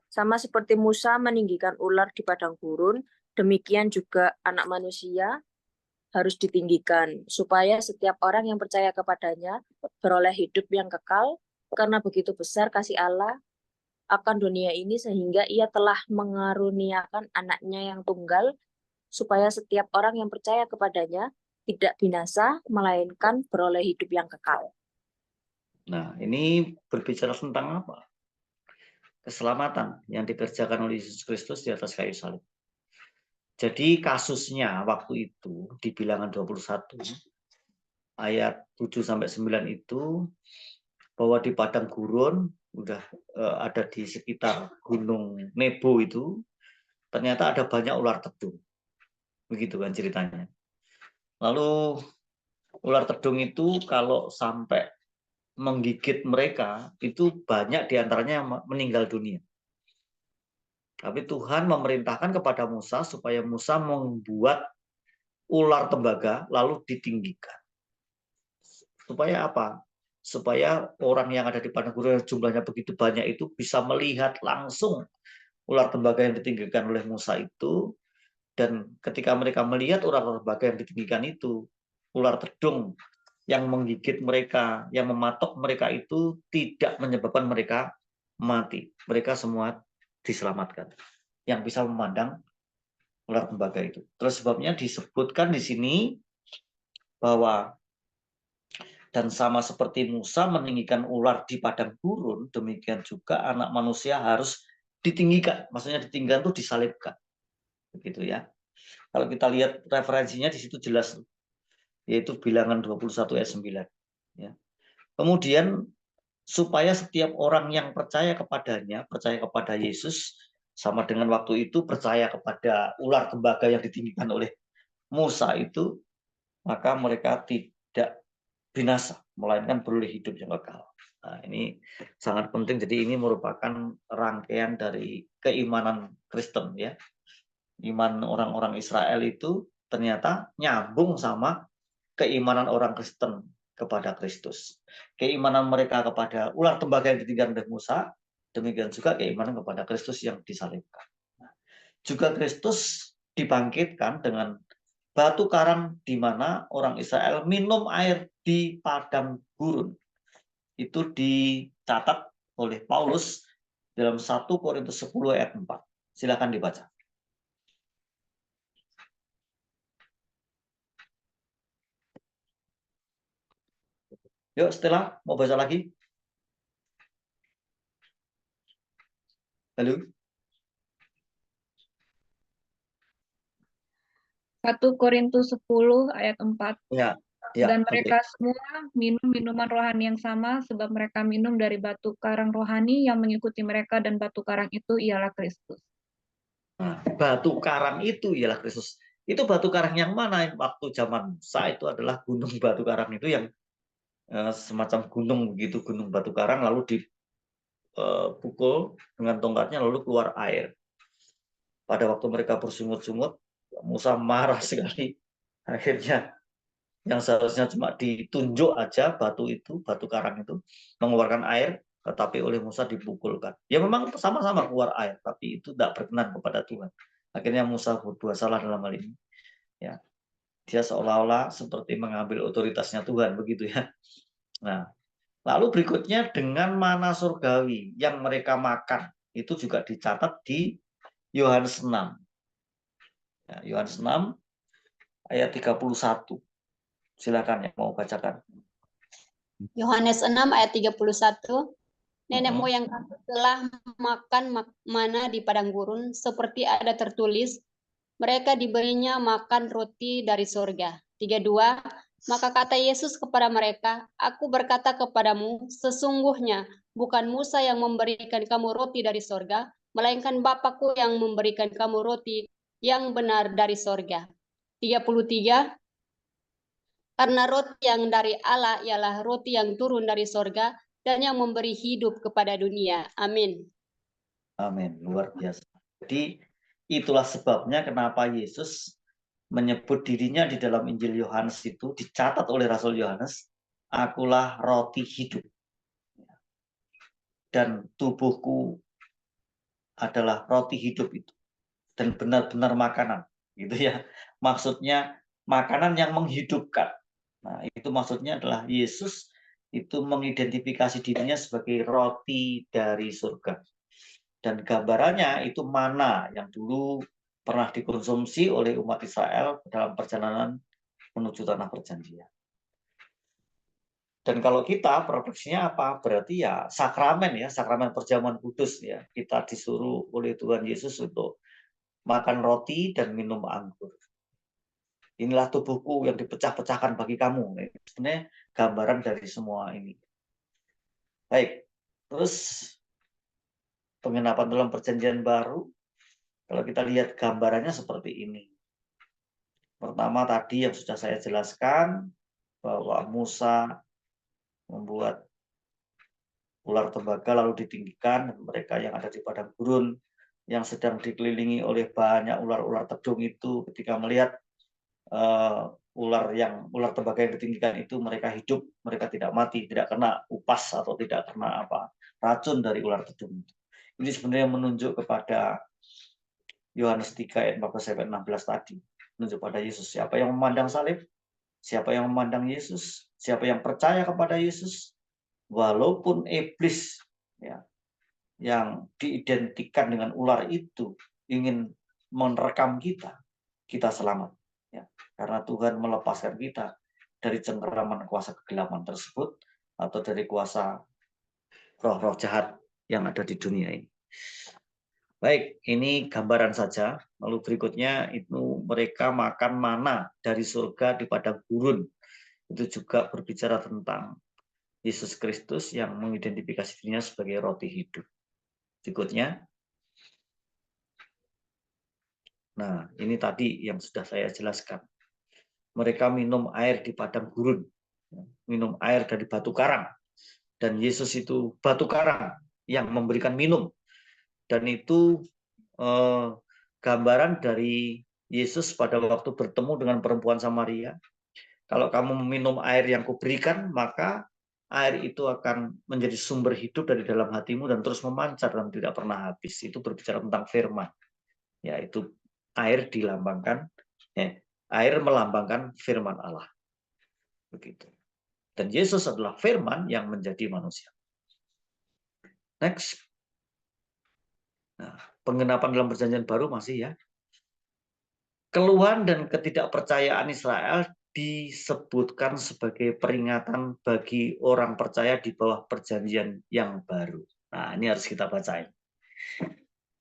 Sama seperti Musa meninggikan ular di padang gurun, demikian juga Anak Manusia harus ditinggikan, supaya setiap orang yang percaya kepadanya beroleh hidup yang kekal, karena begitu besar kasih Allah akan dunia ini sehingga ia telah mengaruniakan anaknya yang tunggal, supaya setiap orang yang percaya kepadanya tidak binasa, melainkan beroleh hidup yang kekal. Nah, ini berbicara tentang apa? Keselamatan yang dikerjakan oleh Yesus Kristus di atas kayu salib. Jadi kasusnya waktu itu di Bilangan 21 ayat 7 sampai 9 itu bahwa di padang gurun udah ada di sekitar Gunung Nebo itu ternyata ada banyak ular tedung. Begitu kan ceritanya. Lalu ular tedung itu kalau sampai menggigit mereka itu banyak diantaranya yang meninggal dunia. Tapi Tuhan memerintahkan kepada Musa supaya Musa membuat ular tembaga lalu ditinggikan. Supaya apa? Supaya orang yang ada di padang gurun yang jumlahnya begitu banyak itu bisa melihat langsung ular tembaga yang ditinggikan oleh Musa itu. Dan ketika mereka melihat ular tembaga yang ditinggikan itu, ular tedung yang menggigit mereka, yang mematok mereka itu tidak menyebabkan mereka mati. Mereka semua diselamatkan. Yang bisa memandang ular tembaga itu. Terus sebabnya disebutkan di sini bahwa dan sama seperti Musa meninggikan ular di padang gurun, demikian juga Anak Manusia harus ditinggikan. Maksudnya ditinggikan itu disalibkan. Begitu ya. Kalau kita lihat referensinya di situ jelas, yaitu Bilangan 21 ayat 9. Ya. Kemudian supaya setiap orang yang percaya kepadanya, percaya kepada Yesus, sama dengan waktu itu percaya kepada ular tembaga yang ditinggikan oleh Musa itu, maka mereka tidak binasa, melainkan beroleh hidup yang kekal. Nah, ini sangat penting. Jadi ini merupakan rangkaian dari keimanan Kristen, ya. Iman orang-orang Israel itu ternyata nyambung sama keimanan orang Kristen kepada Kristus. Keimanan mereka kepada ular tembaga yang ditinggalkan oleh Musa, demikian juga keimanan kepada Kristus yang disalibkan. Juga Kristus dibangkitkan dengan batu karang di mana orang Israel minum air di padang gurun. Itu dicatat oleh Paulus dalam 1 Korintus 10 ayat 4. Silakan dibaca. Yuk, Stella, mau baca lagi? Halo? 1 Korintus 10 ayat 4. Ya, ya. Dan Oke. mereka semua minum minuman rohani yang sama, sebab mereka minum dari batu karang rohani yang mengikuti mereka, dan batu karang itu ialah Kristus. Nah, batu karang itu ialah Kristus. Itu batu karang yang mana? Waktu zaman Musa itu adalah gunung batu karang itu yang semacam gunung begitu, gunung batu karang, lalu dipukul dengan tongkatnya lalu keluar air. Pada waktu mereka bersungut-sungut, Musa marah sekali. Akhirnya yang seharusnya cuma ditunjuk aja batu itu, batu karang itu mengeluarkan air, tetapi oleh Musa dipukulkan. Ya memang sama-sama keluar air, tapi itu tidak berkenan kepada Tuhan. Akhirnya Musa berbuat salah dalam hal ini. Ya, dia seolah-olah seperti mengambil otoritasnya Tuhan, begitu ya. Nah, lalu berikutnya dengan mana surgawi yang mereka makan, itu juga dicatat di Yohanes 6. Ya, Yohanes 6 ayat 31. Silakan yang mau bacakan. Yohanes 6 ayat 31. Nenek moyang kami telah makan mana di padang gurun, seperti ada tertulis, mereka diberinya makan roti dari surga. 32. Maka kata Yesus kepada mereka, aku berkata kepadamu, sesungguhnya bukan Musa yang memberikan kamu roti dari surga, melainkan Bapakku yang memberikan kamu roti yang benar dari surga. 33. Karena roti yang dari Allah ialah roti yang turun dari surga dan yang memberi hidup kepada dunia. Amin. Amin. Luar biasa. Jadi itulah sebabnya kenapa Yesus menyebut dirinya di dalam Injil Yohanes itu, dicatat oleh Rasul Yohanes, akulah roti hidup. Dan tubuhku adalah roti hidup itu. Dan benar-benar makanan. Gitu ya. Maksudnya makanan yang menghidupkan. Nah, itu maksudnya adalah Yesus itu mengidentifikasi dirinya sebagai roti dari surga. Dan gambarannya itu mana yang dulu pernah dikonsumsi oleh umat Israel dalam perjalanan menuju tanah perjanjian. Dan kalau kita produksinya apa? Berarti ya sakramen, ya, sakramen perjamuan kudus, ya. Kita disuruh oleh Tuhan Yesus untuk makan roti dan minum anggur. Inilah tubuhku yang dipecah-pecahkan bagi kamu. Ini sebenarnya gambaran dari semua ini. Baik, terus pengenapan dalam perjanjian baru, kalau kita lihat gambarannya seperti ini. Pertama tadi yang sudah saya jelaskan, bahwa Musa membuat ular tembaga lalu ditinggikan, dan mereka yang ada di padang gurun yang sedang dikelilingi oleh banyak ular-ular tedung itu ketika melihat ular tembaga yang ditinggikan itu, mereka hidup, mereka tidak mati, tidak kena upas atau tidak kena racun dari ular tedung itu. Ini sebenarnya menunjuk kepada Yohanes 3 ayat 14-16 tadi, menunjuk pada Yesus. Siapa yang memandang salib, siapa yang memandang Yesus, siapa yang percaya kepada Yesus, walaupun iblis, ya, yang diidentikan dengan ular itu ingin menerkam kita, kita selamat, ya, karena Tuhan melepaskan kita dari cengkeraman kuasa kegelapan tersebut, atau dari kuasa roh-roh jahat yang ada di dunia ini. Baik, ini gambaran saja. Lalu berikutnya itu mereka makan mana dari surga di padang gurun. Itu juga berbicara tentang Yesus Kristus yang mengidentifikasi dirinya sebagai roti hidup. Berikutnya. Nah, ini tadi yang sudah saya jelaskan. mereka minum air di padang gurun, minum air dari batu karang. Dan Yesus itu batu karang yang memberikan minum. Dan itu gambaran dari Yesus pada waktu bertemu dengan perempuan Samaria. Kalau kamu meminum air yang kuberikan, maka air itu akan menjadi sumber hidup dari dalam hatimu dan terus memancar dan tidak pernah habis. Itu berbicara tentang firman. Yaitu air dilambangkan, air melambangkan firman Allah. Begitu. Dan Yesus adalah firman yang menjadi manusia. Next. Nah, penggenapan dalam perjanjian baru masih ya. Keluhan dan ketidakpercayaan Israel disebutkan sebagai peringatan bagi orang percaya di bawah perjanjian yang baru. Nah, ini harus kita bacain.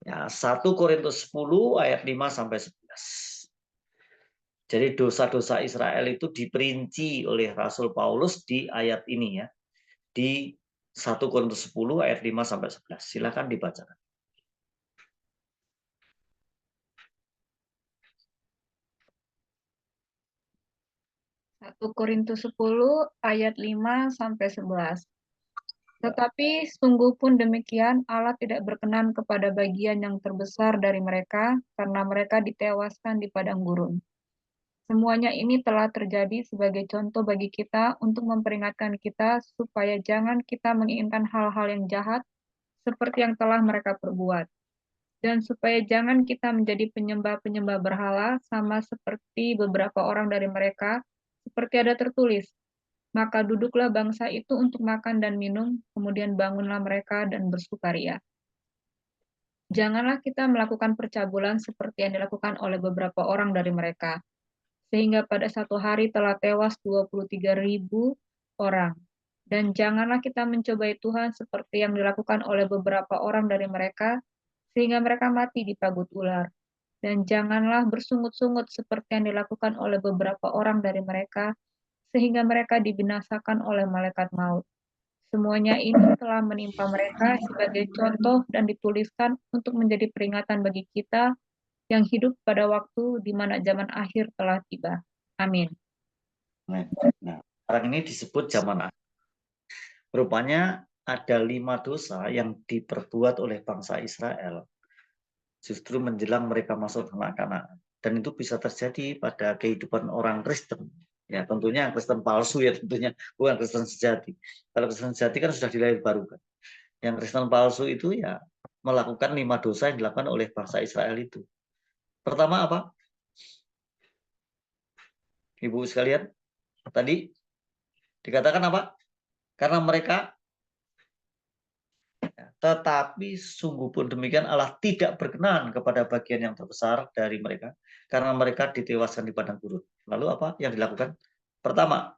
Ya, 1 Korintus 10 ayat 5 sampai 11. Jadi dosa-dosa Israel itu diperinci oleh Rasul Paulus di ayat ini ya. Di 1 Korintus 10 ayat 5 sampai 11. Silakan dibacakan. 1 Korintus 10 ayat 5 sampai 11. Tetapi sungguh pun demikian, Allah tidak berkenan kepada bagian yang terbesar dari mereka, karena mereka ditewaskan di padang gurun. Semuanya ini telah terjadi sebagai contoh bagi kita untuk memperingatkan kita supaya jangan kita menginginkan hal-hal yang jahat seperti yang telah mereka perbuat. Dan supaya jangan kita menjadi penyembah-penyembah berhala sama seperti beberapa orang dari mereka, seperti ada tertulis, maka duduklah bangsa itu untuk makan dan minum, kemudian bangunlah mereka dan bersukaria. Janganlah kita melakukan percabulan seperti yang dilakukan oleh beberapa orang dari mereka, sehingga pada satu hari telah tewas 23.000 orang. Dan janganlah kita mencobai Tuhan seperti yang dilakukan oleh beberapa orang dari mereka, sehingga mereka mati di pagut ular. Dan janganlah bersungut-sungut seperti yang dilakukan oleh beberapa orang dari mereka, sehingga mereka dibinasakan oleh malaikat maut. Semuanya ini telah menimpa mereka sebagai contoh dan dituliskan untuk menjadi peringatan bagi kita yang hidup pada waktu di mana zaman akhir telah tiba. Amin. Nah, sekarang ini disebut zaman akhir. Rupanya ada 5 dosa yang diperbuat oleh bangsa Israel justru menjelang mereka masuk tanah Kanaan. Dan itu bisa terjadi pada kehidupan orang Kristen. Ya, tentunya Kristen palsu ya tentunya, bukan Kristen sejati. Kalau Kristen sejati kan sudah dilahirbarukan. Yang Kristen palsu itu ya melakukan 5 dosa yang dilakukan oleh bangsa Israel itu. Pertama apa? Ibu sekalian, tadi dikatakan apa? Karena mereka, tetapi sungguh pun demikian Allah tidak berkenan kepada bagian yang terbesar dari mereka, karena mereka ditewaskan di padang gurun. Lalu apa yang dilakukan? Pertama,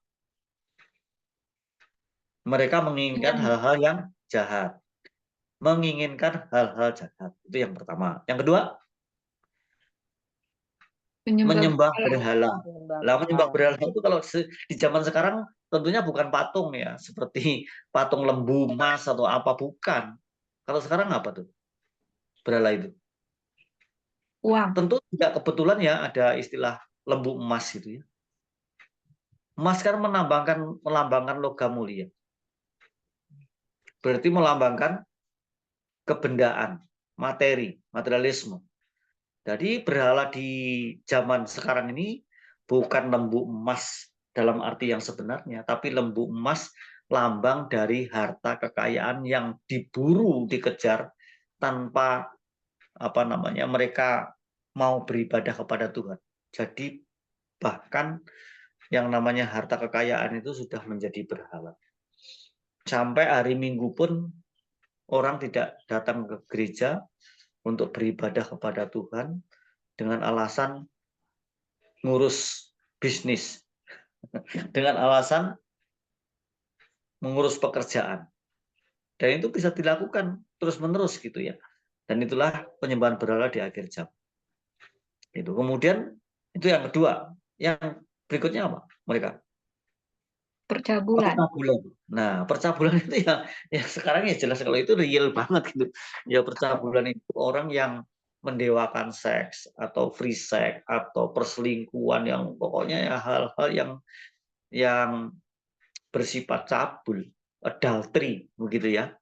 mereka menginginkan hal-hal yang jahat. Menginginkan hal-hal jahat. Itu yang pertama. Yang kedua, menyembah berhala. Lah menyembah berhala itu kalau di zaman sekarang tentunya bukan patung ya, seperti patung lembu emas atau apa, bukan. Kalau sekarang apa tuh? Berhala itu. Uang. Tentu tidak kebetulan ya ada istilah lembu emas gitu ya. Emas kan melambangkan logam mulia. Berarti melambangkan kebendaan, materi, materialisme. Jadi berhala di zaman sekarang ini bukan lembu emas dalam arti yang sebenarnya, tapi lembu emas lambang dari harta kekayaan yang diburu, dikejar tanpa mereka mau beribadah kepada Tuhan. Jadi bahkan yang namanya harta kekayaan itu sudah menjadi berhala. Sampai hari Minggu pun orang tidak datang ke gereja untuk beribadah kepada Tuhan dengan alasan ngurus bisnis, dengan alasan mengurus pekerjaan. Dan itu bisa dilakukan terus-menerus gitu ya. Dan itulah penyembahan berhala di akhir zaman. Itu. Kemudian itu yang kedua. Yang berikutnya apa mereka? Percabulan. Nah, percabulan itu ya sekarang ya jelas kalau itu real banget gitu. Ya percabulan itu orang yang mendewakan seks atau free sex atau perselingkuhan yang pokoknya ya hal-hal yang bersifat cabul, adultery begitu ya.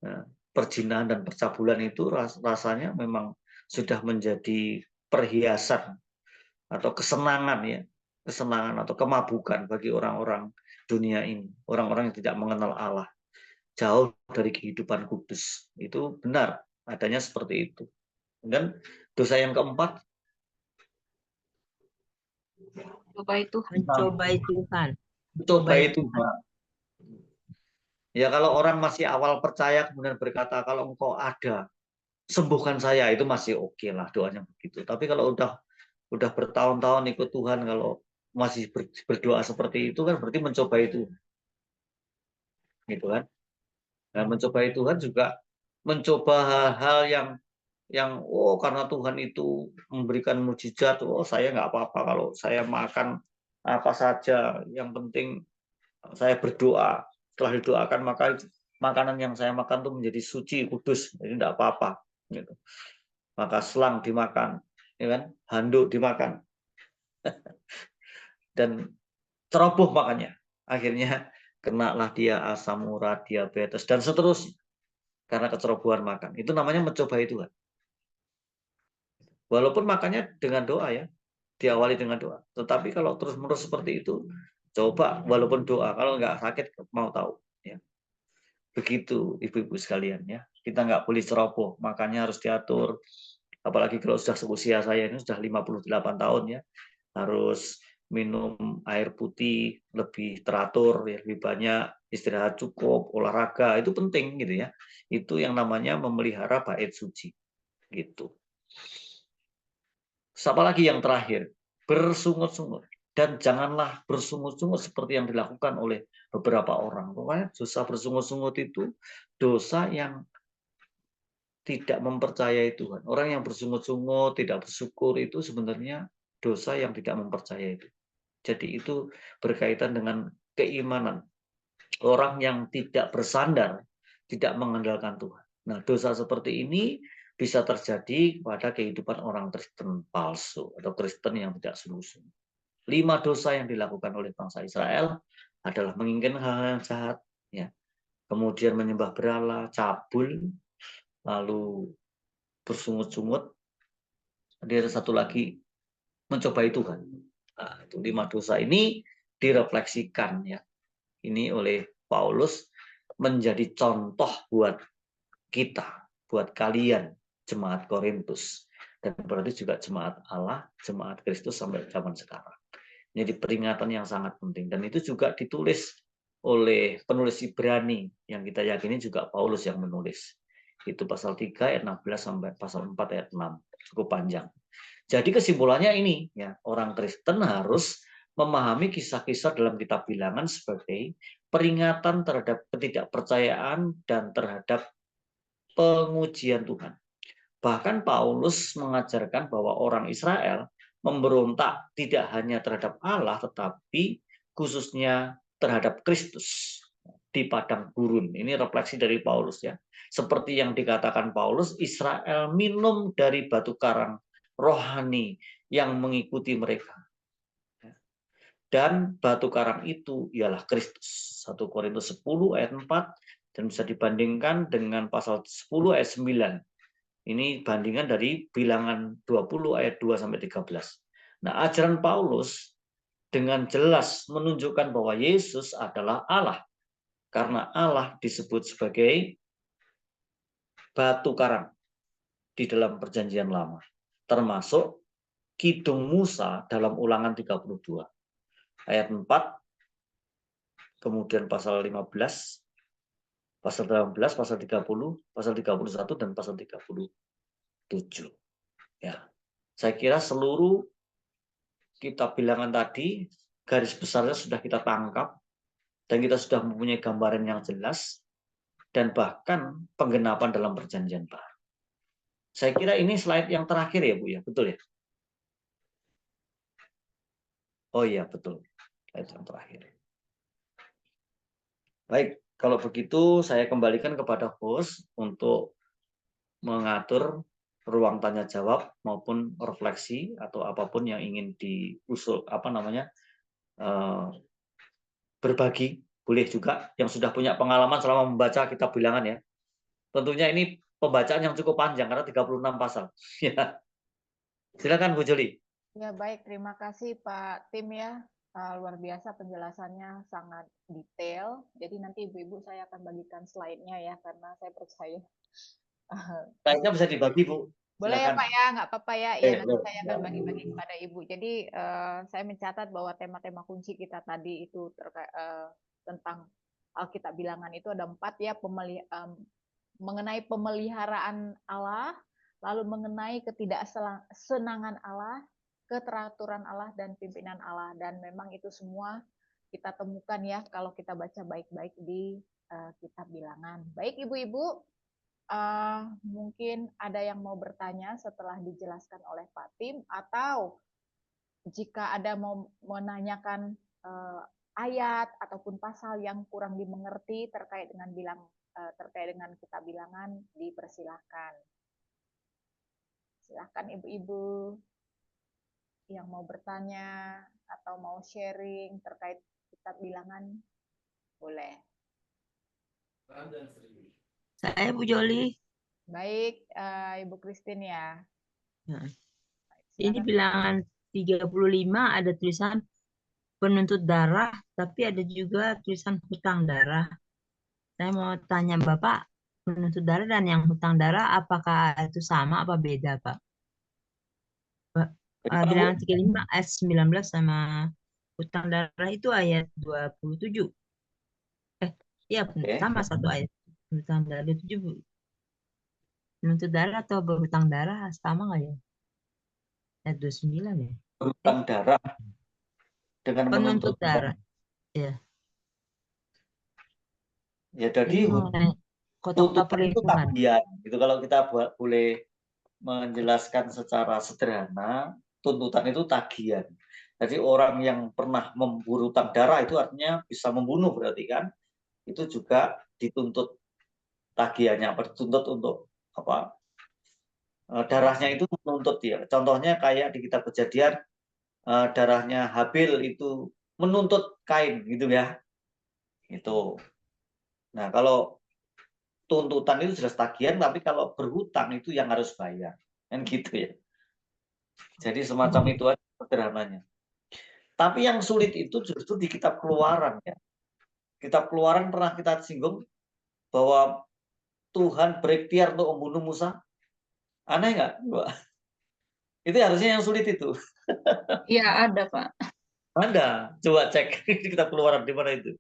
Nah, perzinahan dan percabulan itu rasanya memang sudah menjadi perhiasan atau kesenangan ya, kesenangan atau kemabukan bagi orang-orang dunia ini, orang-orang yang tidak mengenal Allah, jauh dari kehidupan kudus. Itu benar adanya seperti itu. Dan dosa yang keempat, Cobai Tuhan. Mencobai Tuhan. mencobai Tuhan. Ya kalau orang masih awal percaya kemudian berkata kalau engkau ada, sembuhkan saya, itu masih oke lah doanya begitu. Tapi kalau udah bertahun-tahun ikut Tuhan, kalau masih berdoa seperti itu kan berarti mencobai Tuhan. Gitu kan? Nah, mencobai Tuhan juga mencoba hal-hal yang karena Tuhan itu memberikan mujizat, saya nggak apa-apa kalau saya makan apa saja, yang penting saya berdoa, setelah didoakan maka makanan yang saya makan itu menjadi suci, kudus, jadi tidak apa-apa gitu. Maka selang dimakan, ya kan, handuk dimakan dan ceroboh makannya, akhirnya kenalah dia asam urat, diabetes dan seterusnya karena kecerobohan makan. Itu namanya mencobai Tuhan. Walaupun makannya dengan doa ya, diawali dengan doa. Tetapi kalau terus-menerus seperti itu, coba walaupun doa, kalau nggak sakit mau tahu. Ya. Begitu ibu-ibu sekalian ya. Kita nggak boleh ceroboh, makannya harus diatur. Apalagi kalau sudah seusia saya ini sudah 58 tahun ya, harus minum air putih lebih teratur, ya, lebih banyak, istirahat cukup, olahraga itu penting gitu ya. Itu yang namanya memelihara bait suci gitu. Siapa lagi yang terakhir? Bersungut-sungut. Dan janganlah bersungut-sungut seperti yang dilakukan oleh beberapa orang. Pokoknya dosa bersungut-sungut itu dosa yang tidak mempercayai Tuhan. Orang yang bersungut-sungut, tidak bersyukur itu sebenarnya dosa yang tidak mempercayai itu. Jadi itu berkaitan dengan keimanan. Orang yang tidak bersandar, tidak mengandalkan Tuhan. Nah, dosa seperti ini bisa terjadi pada kehidupan orang Kristen palsu atau Kristen yang tidak sungguh-sungguh. 5 dosa yang dilakukan oleh bangsa Israel adalah menginginkan hal yang jahat, ya. Kemudian menyembah berhala, cabul, lalu bersungut-sungut. Ada satu lagi, mencobai Tuhan. Nah, itu 5 dosa ini direfleksikan ya. Ini oleh Paulus menjadi contoh buat kita, buat kalian, jemaat Korintus. Dan berarti juga jemaat Allah, jemaat Kristus sampai zaman sekarang. Jadi peringatan yang sangat penting. Dan itu juga ditulis oleh penulis Ibrani, yang kita yakini juga Paulus yang menulis. Itu pasal 3 ayat 16 sampai pasal 4 ayat 6. Cukup panjang. Jadi kesimpulannya ini, ya, orang Kristen harus memahami kisah-kisah dalam kitab Bilangan sebagai peringatan terhadap ketidakpercayaan dan terhadap pengujian Tuhan. Bahkan Paulus mengajarkan bahwa orang Israel memberontak tidak hanya terhadap Allah, tetapi khususnya terhadap Kristus di padang gurun. Ini refleksi dari Paulus ya. Seperti yang dikatakan Paulus, Israel minum dari batu karang rohani yang mengikuti mereka. Dan batu karang itu ialah Kristus. 1 Korintus 10 ayat 4 dan bisa dibandingkan dengan pasal 10 ayat 9. Ini bandingan dari Bilangan 20 ayat 2 sampai 13. Nah, ajaran Paulus dengan jelas menunjukkan bahwa Yesus adalah Allah. Karena Allah disebut sebagai batu karang di dalam perjanjian lama. Termasuk kidung Musa dalam Ulangan 32. Ayat 4, kemudian pasal 15, pasal 18, pasal 30, pasal 31, dan pasal 37. Ya, saya kira seluruh kitab Bilangan tadi, garis besarnya sudah kita tangkap, dan kita sudah mempunyai gambaran yang jelas, dan bahkan penggenapan dalam perjanjian baru. Saya kira ini slide yang terakhir ya Bu ya, betul ya? Oh iya, betul. Slide yang terakhir. Baik, kalau begitu saya kembalikan kepada host untuk mengatur ruang tanya jawab maupun refleksi atau apapun yang ingin diusul berbagi, boleh juga yang sudah punya pengalaman selama membaca kitab bilangan ya. Tentunya ini pembacaan yang cukup panjang karena 36 pasal. Ya. Silakan Bu Joli. Ya baik, terima kasih Pak Tim ya. Luar biasa penjelasannya, sangat detail. Jadi nanti ibu-ibu saya akan bagikan slide-nya ya, karena saya percaya. Slide-nya bisa dibagi Bu. Boleh ya Silakan. Pak ya, nggak apa-apa ya. Ya nanti Boleh. saya akan bagi-bagi kepada ibu. Jadi saya mencatat bahwa tema-tema kunci kita tadi itu tentang Alkitab bilangan itu ada 4 ya, mengenai pemeliharaan Allah, lalu mengenai ketidaksenangan Allah, keteraturan Allah, dan pimpinan Allah. Dan memang itu semua kita temukan ya kalau kita baca baik-baik di kitab bilangan. Baik ibu-ibu, mungkin ada yang mau bertanya setelah dijelaskan oleh Pak Tim, atau jika ada mau menanyakan ayat ataupun pasal yang kurang dimengerti terkait dengan kitab bilangan, dipersilahkan. Silahkan ibu-ibu yang mau bertanya atau mau sharing terkait kitab bilangan, boleh. Saya Bu Joli. Baik, Ibu Christine ya. Nah, ini bilangan 35 ada tulisan penuntut darah, tapi ada juga tulisan hutang darah. Saya mau tanya Bapak, penuntut darah dan yang hutang darah apakah itu sama apa beda, Pak? Bilangan 35 ayat 19 sama hutang darah itu ayat 27. Iya, sama satu ayat. Hutang darah 27. Penuntut darah atau berhutang darah sama nggak ya? Ayat 29 ya? Berhutang darah dengan Penuntut menuntut darah. Ya. Ya jadi tuntutan itu tagihan. Gitu kalau kita boleh menjelaskan secara sederhana, tuntutan itu tagihan. Jadi orang yang pernah berhutang darah itu artinya bisa membunuh berarti kan? Itu juga dituntut tagihannya, dituntut untuk apa? Darahnya itu menuntut ya. Contohnya kayak di kitab Kejadian, darahnya Habil itu menuntut Kain gitu ya. Itu. Nah, kalau tuntutan itu jelas tagihan, tapi kalau berhutang itu yang harus bayar. Kan gitu ya. Jadi semacam itu aja sederhananya. Tapi yang sulit itu justru di kitab Keluaran ya. Kitab Keluaran pernah kita singgung bahwa Tuhan berikhtiar untuk membunuh Musa. Aneh nggak? Itu harusnya yang sulit itu. Iya, ada, Pak. Anda coba cek di kitab Keluaran di mana itu.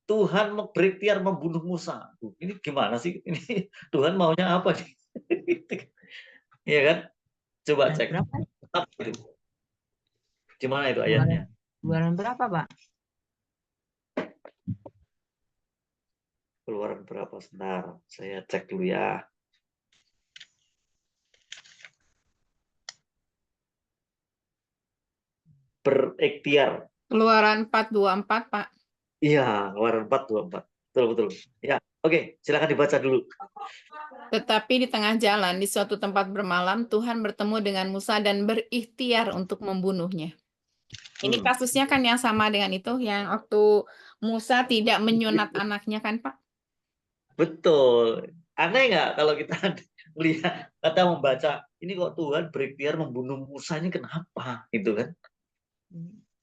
Tuhan berikhtiar membunuh Musa. Ini gimana sih? Ini Tuhan maunya apa nih? Iya kan? Coba cek. Di mana itu ayatnya? Keluaran berapa, Pak? Keluaran berapa? Sebentar, saya cek dulu ya. Berikhtiar. Keluaran 4:24, Pak. Iya, Keluaran 4:24. Betul. Ya, oke, silakan dibaca dulu. Tetapi di tengah jalan, di suatu tempat bermalam, Tuhan bertemu dengan Musa dan berikhtiar untuk membunuhnya. Ini kasusnya kan yang sama dengan itu, yang waktu Musa tidak menyunat anaknya kan, Pak? Betul. Aneh nggak kalau kita melihat, kata membaca, ini kok Tuhan berikhtiar membunuh Musa, ini kenapa? Gitu kan.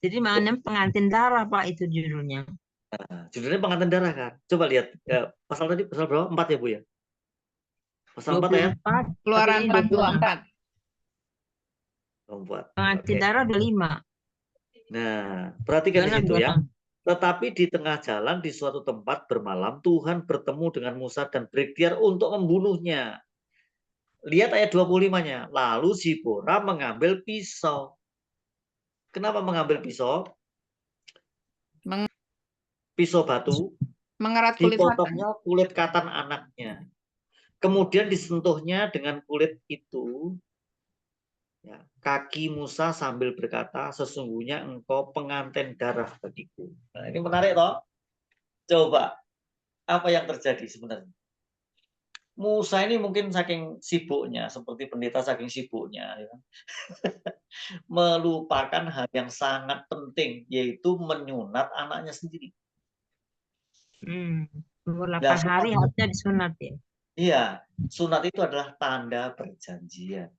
Jadi maknanya pengantin darah, Pak, itu judulnya. Nah, judulnya pengantin darah kan. Coba lihat, pasal tadi, pasal berapa? 4 ya, Bu ya? Pasal 4 ya? Keluaran 4:24. Pengantin darah 25. Nah, perhatikan di situ ya. Tetapi di tengah jalan di suatu tempat bermalam, Tuhan bertemu dengan Musa dan berikhtiar untuk membunuhnya. Lihat ayat 25-nya. Lalu Zipora mengambil pisau. Kenapa mengambil pisau? Pisau batu. Mengerat kulit dipotongnya kulit katan anaknya. Kemudian disentuhnya dengan kulit itu. Ya, kaki Musa sambil berkata, sesungguhnya engkau pengantin darah bagiku. Nah, ini menarik toh. Coba, apa yang terjadi sebenarnya? Musa ini mungkin saking sibuknya, seperti pendeta saking sibuknya, ya kan, melupakan hal yang sangat penting, yaitu menyunat anaknya sendiri. Umur Nah, 8 hari harusnya disunat ya. iya, sunat itu adalah tanda perjanjian.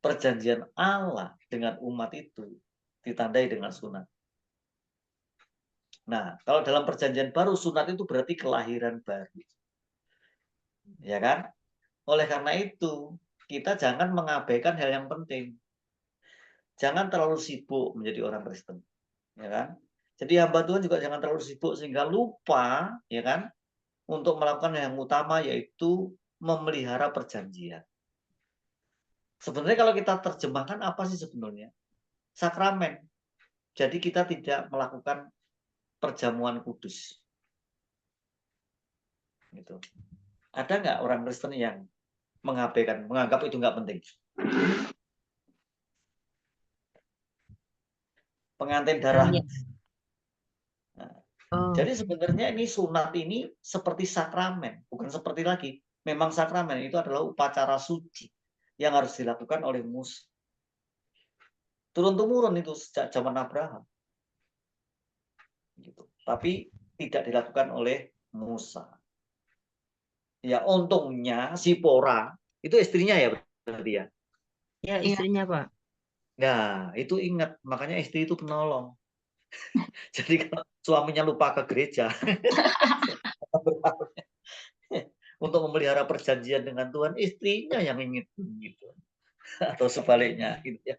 Perjanjian Allah dengan umat itu ditandai dengan sunat. Nah, kalau dalam perjanjian baru, sunat itu berarti kelahiran baru. Ya kan? Oleh karena itu, kita jangan mengabaikan hal yang penting. Jangan terlalu sibuk menjadi orang Kristen. Ya kan? Jadi hamba Tuhan juga jangan terlalu sibuk sehingga lupa, ya kan, untuk melakukan yang utama, yaitu memelihara perjanjian. Sebenarnya kalau kita terjemahkan apa sih sebenarnya? Sakramen. Jadi kita tidak melakukan perjamuan kudus. Gitu. Ada nggak orang Kristen yang mengabaikan, menganggap itu nggak penting? Pengantin darah. Iya. Nah, Oh, jadi sebenarnya ini sunat ini seperti sakramen, bukan seperti lagi. Memang sakramen itu adalah upacara suci yang harus dilakukan oleh Musa. Turun-temurun itu sejak zaman Abraham. Gitu. Tapi tidak dilakukan oleh Musa. Ya untungnya Sipora itu istrinya ya berarti ya. ya istrinya Pak. Nah, itu ingat, makanya istri itu penolong. Jadi kalau suaminya lupa ke gereja untuk memelihara perjanjian dengan Tuhan, istrinya yang ingat gitu. Atau sebaliknya gitu ya.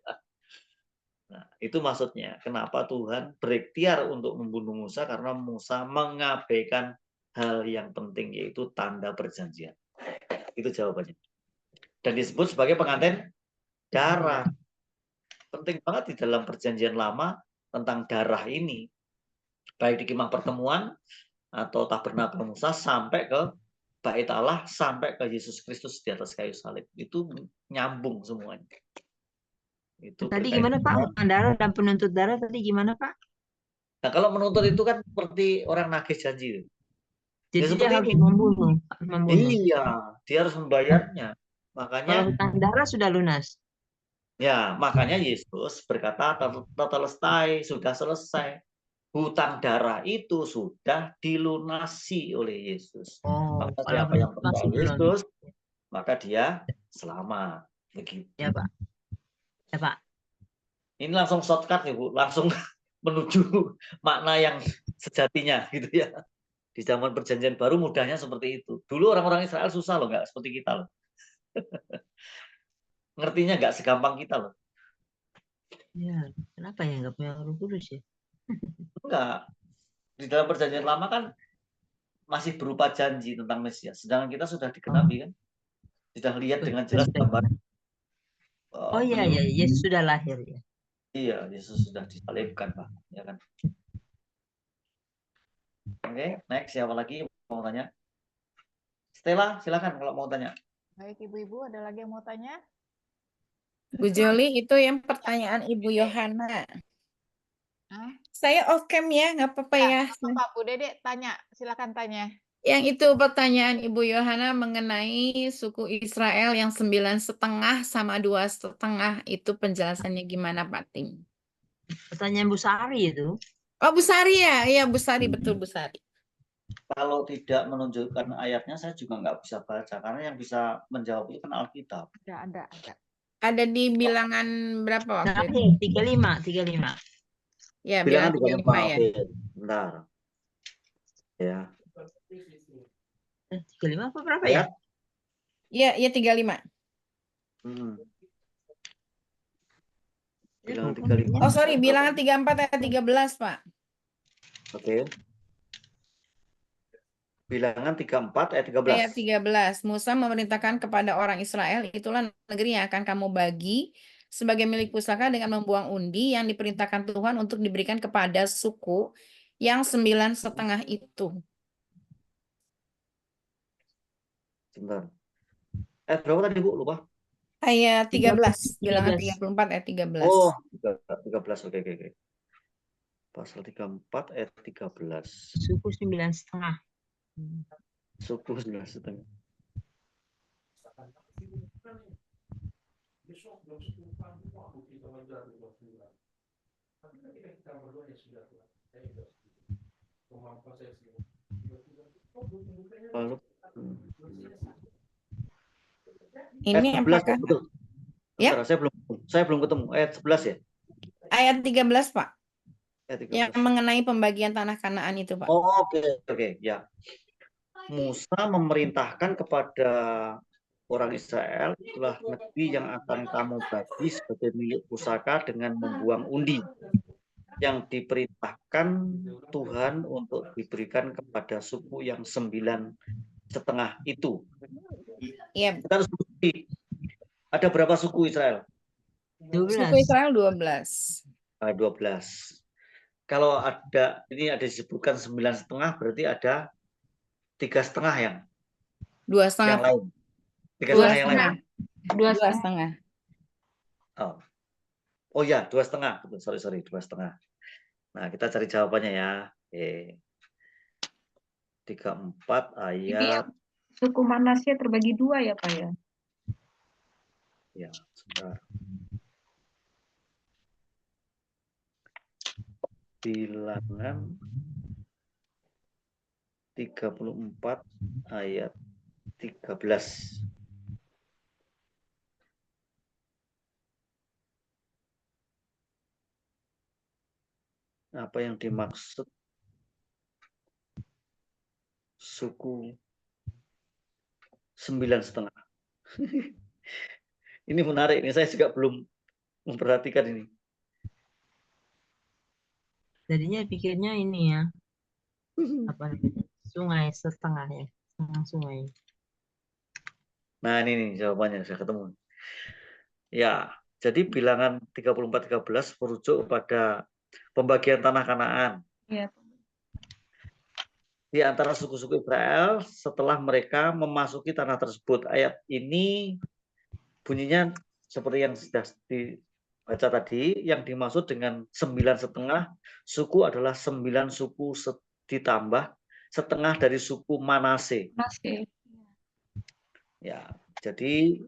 Nah, itu maksudnya kenapa Tuhan berikhtiar untuk membunuh Musa, karena Musa mengabaikan hal yang penting, yaitu tanda perjanjian. Itu jawabannya. Dan disebut sebagai pengantin darah. Penting banget di dalam perjanjian lama tentang darah ini. Baik di kemah pertemuan atau tabernakel Musa sampai ke Bait Allah, sampai ke Yesus Kristus di atas kayu salib. Itu nyambung semuanya. Itu Tadi berkaitan. gimana Pak? Hutang darah dan penuntut darah tadi gimana Pak? Nah, kalau menuntut itu kan seperti orang nagih janji. Jadi Ya dia seperti harus ini. membunuh. Iya, dia harus membayarnya. Kalau Makanya, hutang darah sudah lunas. ya, makanya Yesus berkata, tetelestai, sudah selesai. Hutang darah itu sudah dilunasi oleh Yesus. Oh, Maka kalau siapa belum yang masih percaya belum. Yesus, maka dia selamat. Begitu. Ya Pak. Ya Pak. Ini langsung shortcut ya Bu, langsung menuju makna yang sejatinya gitu ya. Di zaman perjanjian baru mudahnya seperti itu. Dulu orang-orang Israel susah loh, nggak seperti kita loh. Ngertinya nggak segampang kita loh. Ya, kenapa ya nggak punya Roh Kudus ya? Enggak. Di dalam perjanjian lama kan masih berupa janji tentang Mesias. Sedangkan kita sudah digenapi kan. Sudah lihat dengan jelas gambar. Oh iya, ya, Yesus sudah lahir ya. Iya, Yesus sudah disalibkan Pak. Ya kan. Oke, next siapa lagi mau tanya? Stella, silakan kalau mau tanya. Baik, Ibu-ibu, ada lagi yang mau tanya? Bu Joli, itu yang pertanyaan Ibu Yohana. Hah? Saya off cam ya, nggak apa-apa ya. Pak Bu Dede tanya, silakan tanya. Yang itu pertanyaan Ibu Yohana mengenai suku Israel yang 9,5 sama 2,5 itu penjelasannya gimana Pak Tim? Pertanyaan Bu Sari itu. Oh Bu Sari ya, iya Bu Sari, betul Bu Sari. Kalau tidak menunjukkan ayatnya, saya juga nggak bisa baca. Karena yang bisa menjawab itu kan Alkitab. Ada. Ada di bilangan berapa waktu itu? 35. Ya, Bilangan bilangan 35 ya. oke. Bentar. Ya. 35 apa berapa ya? Iya 35. Bilangan 35. Oh sorry, bilangan 34 ayat 13 Pak. Oke. Bilangan 34 ayat 13. Ayat 13. Musa memerintahkan kepada orang Israel, itulah negeri yang akan kamu bagi sebagai milik pusaka dengan membuang undi yang diperintahkan Tuhan untuk diberikan kepada suku yang 9,5 itu. Sebentar. Berapa tadi Bu? Lupa. Ayat 13. Bilangan 34 ayat 13. Oh, 13. Oke. Pasal 34 ayat 13. Suku 9,5. Suku 9,5. Lalu, Ini ayat 11 apakah betul. Ya. Saudara, saya belum ketemu ayat 11 ya. ayat 13, Pak? Ayat 13. Yang mengenai pembagian tanah Kanaan itu, Pak. Oh, oke, ya. Musa memerintahkan kepada orang Israel, itulah negeri yang akan kamu bagi sebagai milik pusaka dengan membuang undi yang diperintahkan Tuhan untuk diberikan kepada suku yang 9,5 itu. Iya, Kita harus bukti. Ada berapa suku Israel? 12. suku Israel 12. 12. Kalau ini ada disebutkan 9,5, berarti ada 3,5 yang 2,5. lain. 3,5 yang lain. 2,5. Oh ya, 2,5. Betul, sorry, 2,5. Nah, kita cari jawabannya ya. 34 Ini ayat. suku Manasye terbagi 2 ya, Pak ya? Ya, sebentar. Bilangan 34 ayat 13. Apa yang dimaksud suku 9,5? Ini menarik, ini saya juga belum memperhatikan ini. Jadinya pikirnya ini ya, apa namanya, sungai setengah ya, setengah sungai. Nah, ini nih jawabannya, saya ketemu. Ya, jadi bilangan 34-13 merujuk kepada pembagian tanah Kanaan. Iya. Di antara suku-suku Israel setelah mereka memasuki tanah tersebut. Ayat ini bunyinya seperti yang sudah dibaca tadi, yang dimaksud dengan 9,5 suku adalah 9 suku ditambah setengah dari suku Manase. Ya, jadi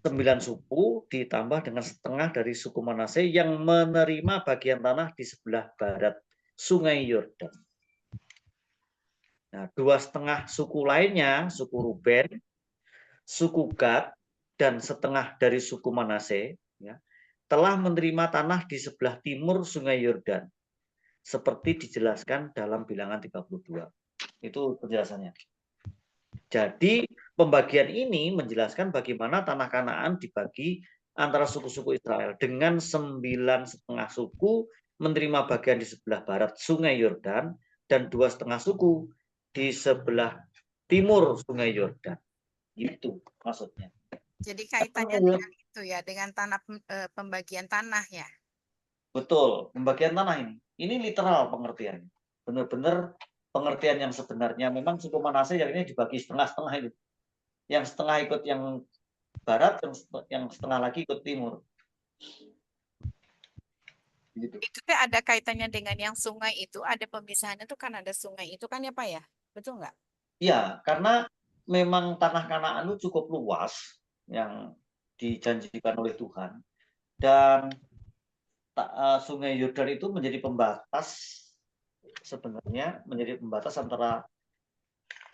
9 suku ditambah dengan setengah dari suku Manase yang menerima bagian tanah di sebelah barat Sungai Yordan. Nah, 2,5 suku lainnya, suku Ruben, suku Gad, dan setengah dari suku Manase, ya, telah menerima tanah di sebelah timur Sungai Yordan, seperti dijelaskan dalam bilangan 32. Itu penjelasannya. Jadi pembagian ini menjelaskan bagaimana tanah Kanaan dibagi antara suku-suku Israel dengan 9,5 suku menerima bagian di sebelah barat Sungai Yordan dan 2,5 suku di sebelah timur Sungai Yordan. Itu maksudnya. Jadi kaitannya dengan itu ya, dengan tanah pembagian tanah ya. Betul, pembagian tanah ini. Ini literal pengertiannya. Benar-benar pengertian yang sebenarnya. Memang suku Manase yang ini dibagi setengah-setengah itu. Yang setengah ikut yang barat, yang setengah lagi ikut timur. Gitu. Itu ada kaitannya dengan yang sungai itu, ada pemisahannya tuh kan ada sungai itu kan ya Pak ya? Betul nggak? Iya, karena memang tanah Kanaan itu cukup luas yang dijanjikan oleh Tuhan. Dan Sungai Yordan itu menjadi pembatas, sebenarnya menjadi pembatas antara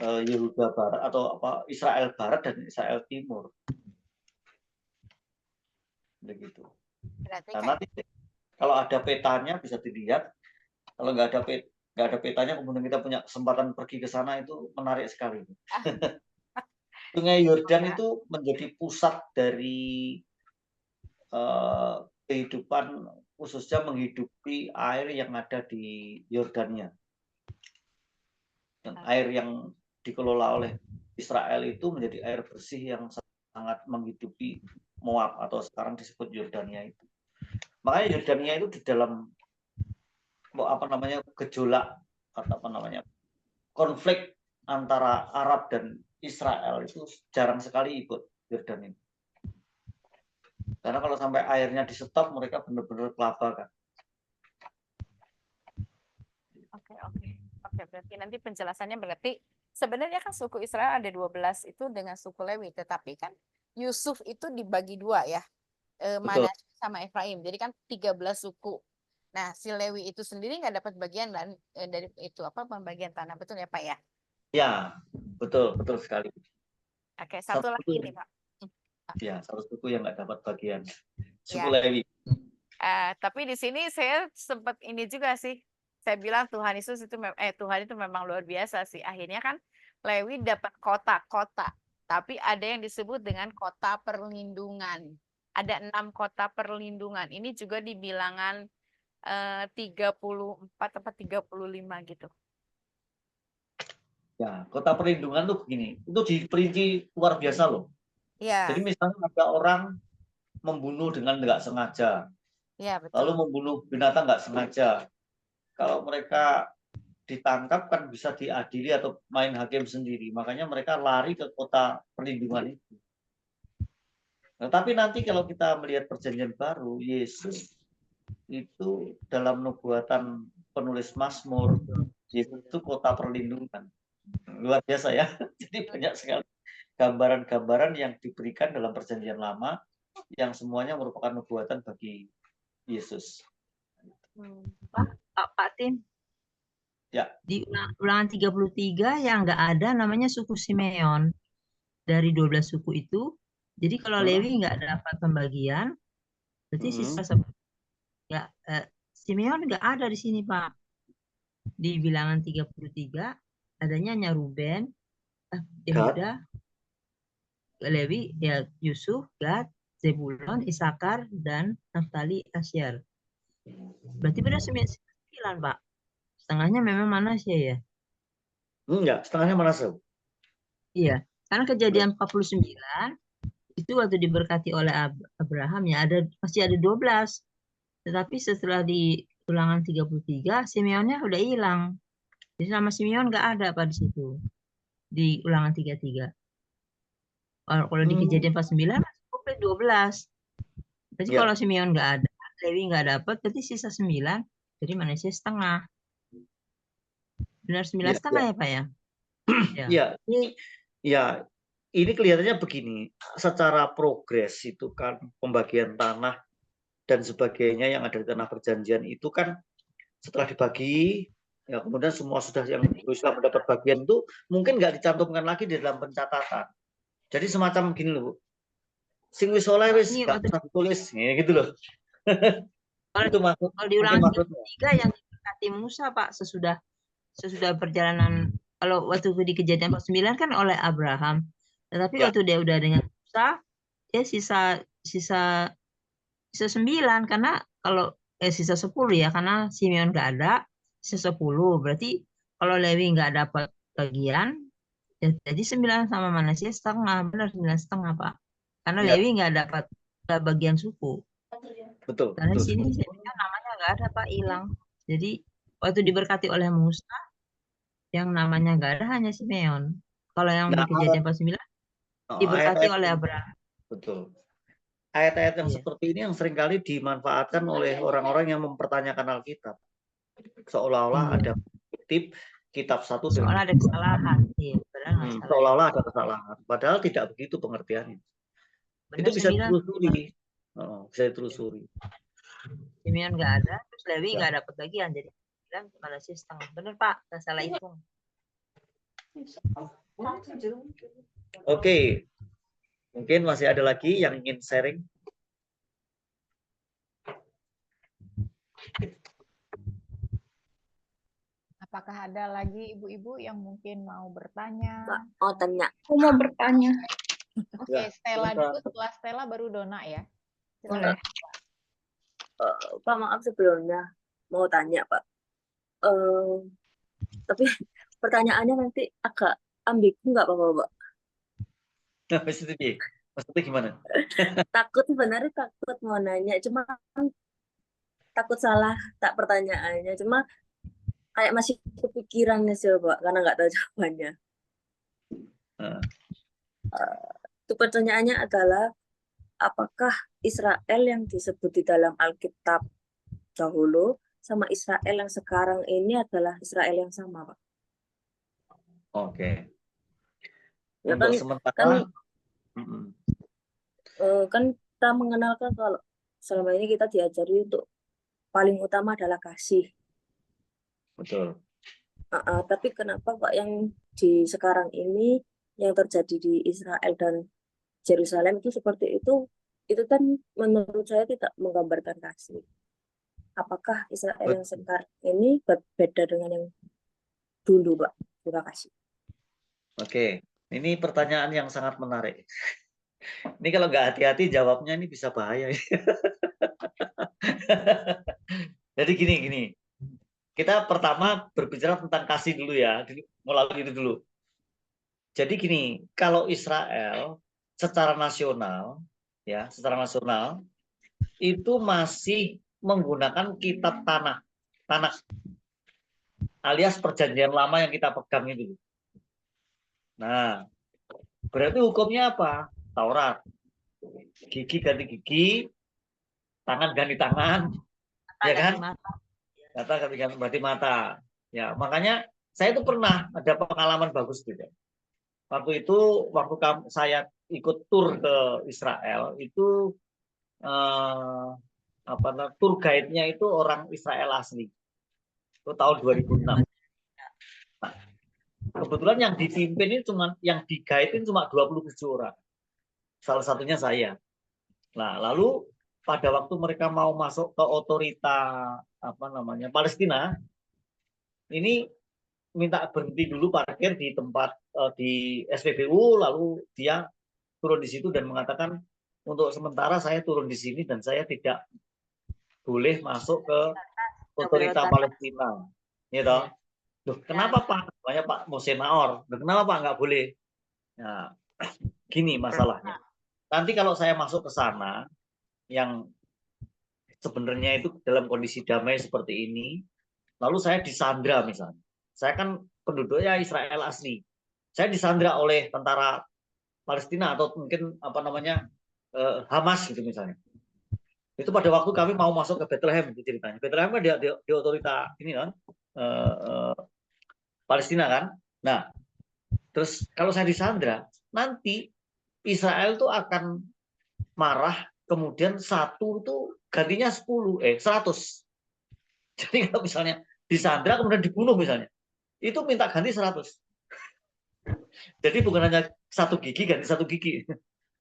Yehuda Barat atau Israel Barat dan Israel Timur. Begitu. Karena kalau ada petanya bisa dilihat, kalau nggak ada petanya, kemudian kita punya kesempatan pergi ke sana, itu menarik sekali. Sungai Yordan itu menjadi pusat dari kehidupan, khususnya menghidupi air yang ada di Yordania. Dan air yang dikelola oleh Israel itu menjadi air bersih yang sangat menghidupi Moab atau sekarang disebut Yordania itu. Makanya Yordania itu di dalam gejolak atau konflik antara Arab dan Israel itu jarang sekali ikut Yordan ini. Karena kalau sampai airnya di-stop, mereka benar-benar kelabakan. Oke, berarti nanti penjelasannya berarti sebenarnya kan suku Israel ada 12 itu dengan suku Lewi, tetapi kan Yusuf itu dibagi dua ya, Betul. Manasye sama Efraim. Jadi kan 13 suku. Nah, si Lewi itu sendiri nggak dapat bagian dan dari itu apa pembagian tanah, betul ya Pak ya? Ya, betul sekali. Oke, satu lagi suku, nih Pak. ya, satu suku yang nggak dapat bagian, suku Ya. Lewi. Tapi di sini saya sempat ini juga sih. Saya bilang Tuhan Yesus itu Tuhan itu memang luar biasa sih. Akhirnya kan Lewi dapat kota-kota, tapi ada yang disebut dengan kota perlindungan. Ada 6 kota perlindungan. Ini juga di bilangan 34 atau 35 gitu. Ya, kota perlindungan tuh begini, itu diperinci luar biasa loh. Ya, Jadi misalnya ada orang membunuh dengan nggak sengaja, ya lalu betul. membunuh binatang nggak sengaja. Kalau mereka ditangkap kan bisa diadili atau main hakim sendiri. Makanya mereka lari ke kota perlindungan itu. Nah, tapi nanti kalau kita melihat perjanjian baru, Yesus itu dalam nubuatan penulis Mazmur, Yesus itu kota perlindungan. Luar biasa ya. Jadi banyak sekali gambaran-gambaran yang diberikan dalam perjanjian lama yang semuanya merupakan nubuatan bagi Yesus. Pak Tim. Ya. Di ulangan 33 yang nggak ada namanya suku Simeon. Dari 12 suku itu. Jadi kalau Lewi nggak dapat pembagian, berarti sisa ya, Simeon nggak ada di sini, Pak. Di bilangan 33 adanya hanya Ruben, Yehuda, Lewi, ya Yusuf, Gad, Zebulon, Isakar, dan Naftali, Asyar. Berarti benar 9, Pak. Setengahnya memang Manasye ya? Enggak, setengahnya Manasye. Iya, karena kejadian 49 itu waktu diberkati oleh Abraham ya masih ada 12. Tetapi setelah di ulangan 33, Simeonnya udah hilang. Jadi nama Simeon nggak ada pada situ. Di ulangan 33. Kalau di kejadian 49 masih komplit 12. Berarti kalau Simeon nggak ada, Lewi nggak dapat, berarti sisa 9. Jadi Manasye setengah. Benar 9 setengah ya Pak ya? Ya, ini kelihatannya begini. Secara progres itu kan pembagian tanah dan sebagainya yang ada di tanah perjanjian itu kan setelah dibagi, ya kemudian semua sudah yang bisa mendapat bagian itu mungkin nggak dicantumkan lagi di dalam pencatatan. Jadi semacam gini loh, Bu. Sing wis oleh wis nggak usah ditulis, gitu loh. Itu maksud. Kalau di ulangan 3 yang diberkati Musa Pak sesudah perjalanan, kalau waktu di kejadian 49 kan oleh Abraham. Tetapi waktu dia udah dengan Musa, dia sisa 9 karena kalau sisa 10 ya karena Simeon nggak ada, sisa 10. Berarti kalau Lewi nggak dapat bagian, ya jadi 9 sama Manasye setengah, benar 9,5 Pak. Karena Lewi nggak dapat bagian suku. Betul. Karena sini namanya nggak ada Pak, hilang. Jadi waktu diberkati oleh Musa, yang namanya nggak ada hanya Simeon. Kalau yang di kejadian 49 diberkati oleh Abraham. Betul. Ayat-ayat yang seperti ini yang seringkali dimanfaatkan oleh orang-orang yang mempertanyakan Alkitab. Seolah-olah ada kitab satu seolah ada kesalahan. Seolah-olah ada kesalahan. Padahal tidak begitu pengertiannya. Itu bisa ditelusuri. Bisa ditelusuri. Simeon nggak ada, terus Lewi nggak dapat bagian, jadi bilang Manasye setengah. Benar Pak, nggak salah hitung. Oke. Mungkin masih ada lagi yang ingin sharing. Apakah ada lagi ibu-ibu yang mungkin mau bertanya? Mau tanya. Aku mau bertanya. Oke, Stella dulu, setelah Stella baru Dona ya. Boleh. Pak, maaf sebelumnya mau tanya Pak. Tapi pertanyaannya nanti agak ambigu nggak Pak? Maksudnya gimana? Sebenarnya takut mau nanya, cuma takut salah tak pertanyaannya, cuma kayak masih kepikiran sih Pak, karena nggak tahu jawabannya. Itu pertanyaannya adalah, apakah Israel yang disebut di dalam Alkitab dahulu sama Israel yang sekarang ini adalah Israel yang sama Pak? Oke. Ya Untuk kan sementara, kan kita mengenalkan kalau selama ini kita diajari untuk paling utama adalah kasih. betul. Tapi kenapa kok yang di sekarang ini yang terjadi di Israel dan Yerusalem itu seperti itu kan menurut saya tidak menggambarkan kasih. Apakah Israel yang sekarang ini berbeda dengan yang dulu, Pak? Terima kasih. Oke, ini pertanyaan yang sangat menarik. Ini kalau nggak hati-hati jawabnya ini bisa bahaya. Jadi gini. Kita pertama berbicara tentang kasih dulu ya, melalui itu dulu. Jadi gini, kalau Israel secara nasional itu masih menggunakan kitab tanah alias perjanjian lama yang kita pegang itu. Nah, berarti hukumnya apa? Taurat. Gigi ganti gigi, tangan ganti tangan, ya kan? Kata ganti mata. Ya, makanya saya itu pernah ada pengalaman bagus gitu. Waktu saya ikut tur ke Israel itu tour guide-nya itu orang Israel asli. Itu tahun 2006. Nah, kebetulan yang dipimpin ini yang di-guide-in cuma 27 orang. Salah satunya saya. Nah, lalu pada waktu mereka mau masuk ke otorita Palestina, ini minta berhenti dulu parkir di tempat di SPBU, lalu dia turun di situ dan mengatakan untuk sementara saya turun di sini dan saya tidak boleh masuk ke otorita Palestina. Gitu. Loh, kenapa Pak? Banyak Pak Mosenaor. Kenapa Pak nggak boleh? Nah, gini masalahnya. Nanti kalau saya masuk ke sana, yang sebenarnya itu dalam kondisi damai seperti ini, lalu saya disandra misalnya. Saya kan penduduknya Israel asli. Saya disandra oleh tentara Palestina atau mungkin Hamas gitu misalnya. Itu pada waktu kami mau masuk ke Bethlehem itu ceritanya. Bethlehem kan di otorita ini kan Palestina kan. Nah, terus kalau saya disandra, nanti Israel tuh akan marah, kemudian satu itu gantinya 100. Jadi kalau misalnya disandra kemudian dibunuh misalnya, itu minta ganti 100. Jadi bukan hanya satu gigi ganti satu gigi.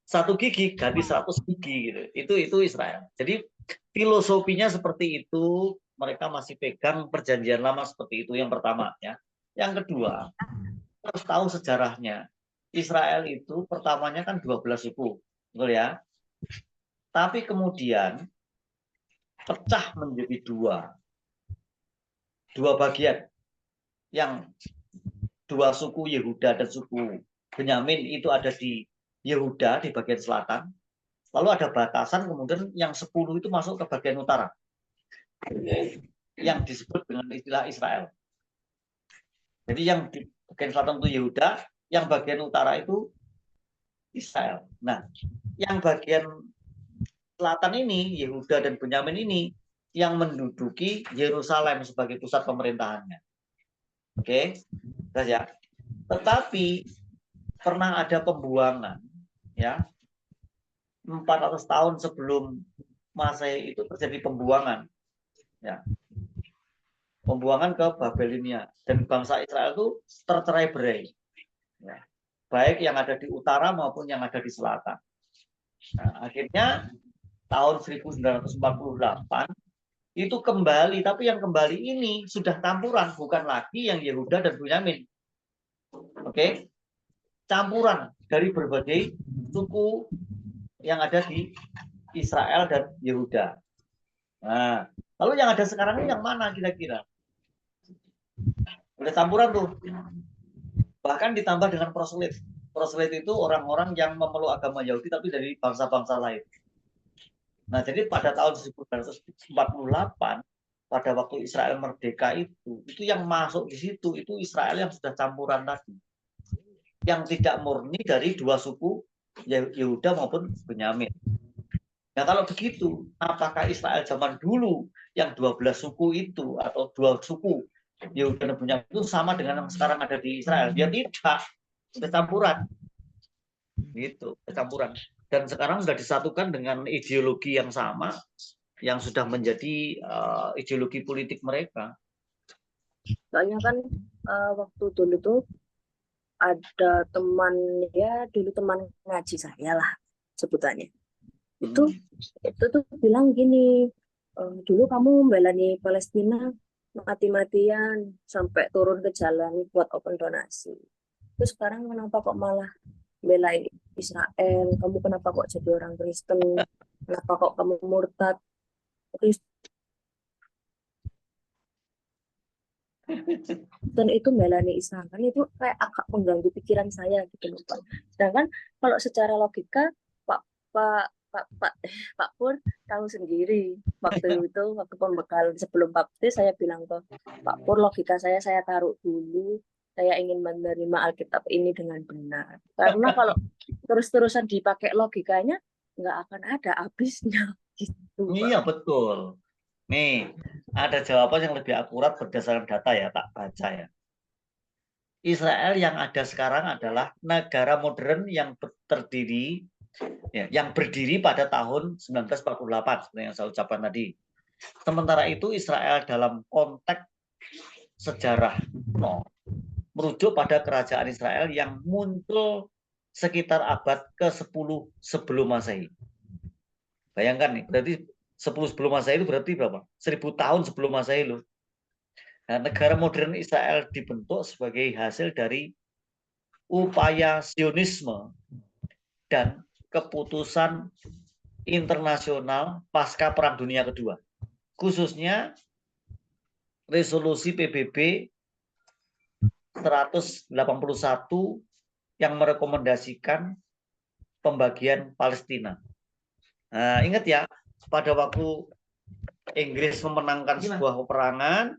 Satu gigi ganti 100 gigi gitu. Itu Israel. Jadi filosofinya seperti itu, mereka masih pegang perjanjian lama seperti itu yang pertama ya. Yang kedua, harus tahu sejarahnya. Israel itu pertamanya kan 12 suku, betul ya? Tapi kemudian pecah menjadi dua bagian. Yang dua suku Yehuda dan suku Benyamin itu ada di Yehuda di bagian selatan. Lalu ada batasan, kemudian yang 10 itu masuk ke bagian utara. Yang disebut dengan istilah Israel. Jadi yang di bagian selatan itu Yehuda, yang bagian utara itu Israel. Nah, yang bagian selatan ini, Yehuda dan Benyamin ini, yang menduduki Yerusalem sebagai pusat pemerintahannya. Oke, ya. Tetapi pernah ada pembuangan, ya. 400 tahun sebelum Masehi itu terjadi pembuangan, ya. Pembuangan ke Babilonia, dan bangsa Israel itu tercerai-berai, ya. Baik yang ada di utara maupun yang ada di selatan. Nah, akhirnya tahun 1948 itu kembali, tapi yang kembali ini sudah campuran, bukan lagi yang Yehuda dan Benyamin. Oke, campuran dari berbagai suku yang ada di Israel dan Yehuda. Nah, lalu yang ada sekarang ini yang mana kira-kira? Udah campuran tuh. Bahkan ditambah dengan proselyt. Proselyt itu orang-orang yang memeluk agama Yahudi tapi dari bangsa-bangsa lain. Nah, jadi pada tahun 1948 pada waktu Israel merdeka itu yang masuk di situ itu Israel yang sudah campuran tadi. Yang tidak murni dari dua suku Yehuda maupun Benyamin. Nah, kalau begitu, apakah Israel zaman dulu yang 12 suku itu atau dua suku Yehuda dan Benyamin itu sama dengan yang sekarang ada di Israel. Ya tidak, kecampuran. Gitu, kecampuran. Dan sekarang sudah disatukan dengan ideologi yang sama, yang sudah menjadi ideologi politik mereka. Soalnya kan waktu dulu tuh ada teman, ya dulu teman ngaji saya lah sebutannya. Itu tuh bilang gini, dulu kamu membelani Palestina mati-matian sampai turun ke jalan buat open donasi. Terus sekarang kenapa kok malah belain Israel? Kamu kenapa kok jadi orang Kristen? Kenapa kok kamu murtad? Dan itu melani Israel, kan itu kayak agak mengganggu pikiran saya gitu loh Pak. Sedangkan kalau secara logika Pak Pur tahu sendiri waktu itu, waktu pembekalan sebelum baptis saya bilang ke Pak Pur, logika saya taruh dulu, saya ingin menerima Alkitab ini dengan benar. Karena kalau terus-terusan dipakai logikanya nggak akan ada habisnya gitu. Iya betul. Nih, ada jawaban yang lebih akurat berdasarkan data ya, tak baca ya. Israel yang ada sekarang adalah negara modern yang terdiri, ya, yang berdiri pada tahun 1948, seperti yang saya ucapkan tadi. Sementara itu Israel dalam konteks sejarah merujuk pada kerajaan Israel yang muncul sekitar abad ke-10 sebelum Masehi. Bayangkan nih, berarti 10 sebelum Masehi itu berarti berapa? 1000 tahun sebelum Masehi loh. Nah, negara modern Israel dibentuk sebagai hasil dari upaya Zionisme dan keputusan internasional pasca Perang Dunia Kedua. Khususnya resolusi PBB 181 yang merekomendasikan pembagian Palestina. Nah, ingat ya, pada waktu Inggris memenangkan sebuah peperangan,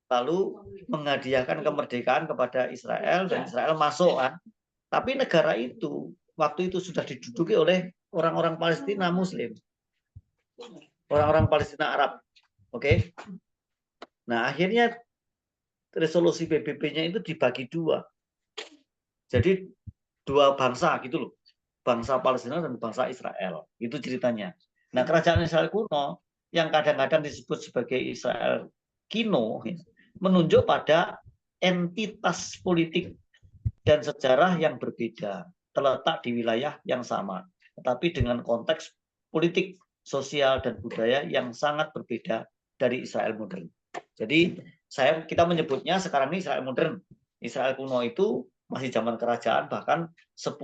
lalu menghadiahkan kemerdekaan kepada Israel, dan Israel masuk kan. Tapi negara itu waktu itu sudah diduduki oleh orang-orang Palestina Muslim, orang-orang Palestina Arab. Oke. Nah, akhirnya resolusi PBB-nya itu dibagi dua. Jadi dua bangsa gitu loh. Bangsa Palestina dan bangsa Israel. Itu ceritanya. Nah, kerajaan Israel kuno yang kadang-kadang disebut sebagai Israel Kino menunjuk pada entitas politik dan sejarah yang berbeda, terletak di wilayah yang sama, tetapi dengan konteks politik, sosial, dan budaya yang sangat berbeda dari Israel modern. Jadi kita menyebutnya sekarang ini Israel modern. Israel kuno itu masih zaman kerajaan bahkan 10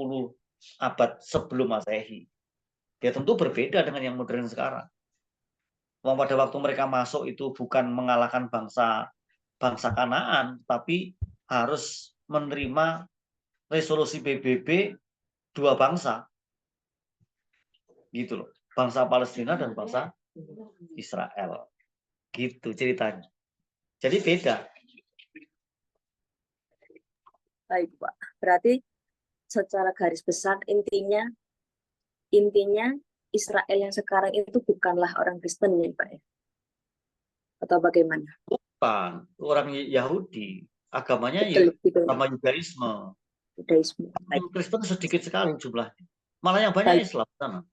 abad sebelum Masehi. Ya tentu berbeda dengan yang modern sekarang. Pada waktu mereka masuk itu bukan mengalahkan bangsa Kanaan, tapi harus menerima resolusi PBB dua bangsa, gitu loh, bangsa Palestina dan bangsa Israel, gitu ceritanya. Jadi beda. Baik Pak, berarti secara garis besar intinya Israel yang sekarang itu bukanlah orang Kristen ya Pak ya? Atau bagaimana? Bukan, orang Yahudi, agamanya Betul, ya sama Judaisme. Kristen sedikit sekali jumlahnya, malah yang banyak Islam sana.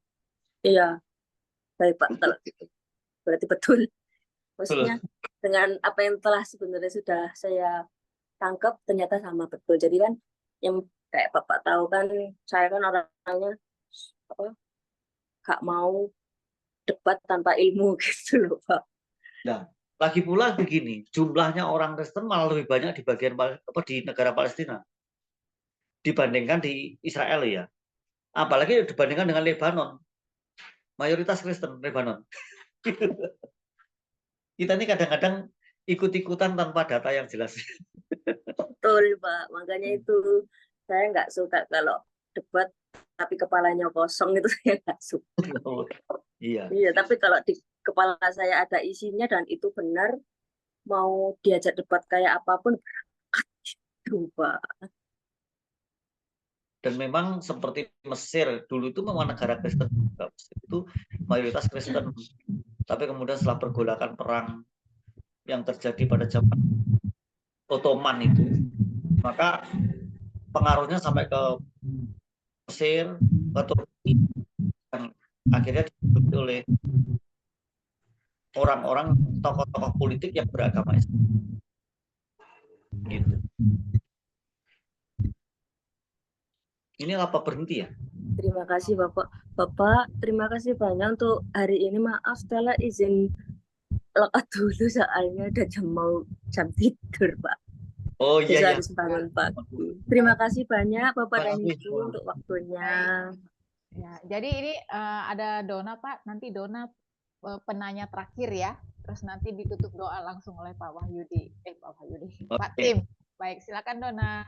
Iya, baik Pak, kalau gitu berarti betul. Maksudnya dengan apa yang telah sebenarnya sudah saya tangkap ternyata sama betul. Jadi kan yang kayak Bapak tahu kan, saya kan orangnya gak mau debat tanpa ilmu gitu loh Pak. Nah, lagi pula begini, jumlahnya orang Kristen malah lebih banyak di bagian di negara Palestina dibandingkan di Israel ya. Apalagi dibandingkan dengan Lebanon, mayoritas Kristen Lebanon. Kita ini kadang-kadang ikut-ikutan tanpa data yang jelas. Betul Pak, makanya itu saya nggak suka kalau debat tapi kepalanya kosong, itu saya nggak suka. Iya, tapi kalau di kepala saya ada isinya dan itu benar, mau diajak debat kayak apapun berangkat gitu Pak. Dan memang seperti Mesir dulu itu memang negara Kristen, itu mayoritas Kristen. Tapi kemudian setelah pergolakan perang yang terjadi pada zaman Ottoman itu, maka pengaruhnya sampai ke Mesir, ke Turki, dan akhirnya diikuti oleh orang-orang, tokoh-tokoh politik yang beragama Islam. Gitu. Ini apa berhenti ya? Terima kasih Bapak. Bapak, terima kasih banyak untuk hari ini. Maaf Stella izin lekat dulu soalnya udah jam tidur Pak. Oh Besok iya ya. harus bangun pagi. Terima kasih banyak Bapak dan Terima kasih. Ibu untuk waktunya. Ya, jadi ini ada Dona Pak, nanti Dona penanya terakhir ya, terus nanti ditutup doa langsung oleh Pak Wahyudi, Pak Wahyudi, Pak Oke. Tim. Baik, silakan Dona.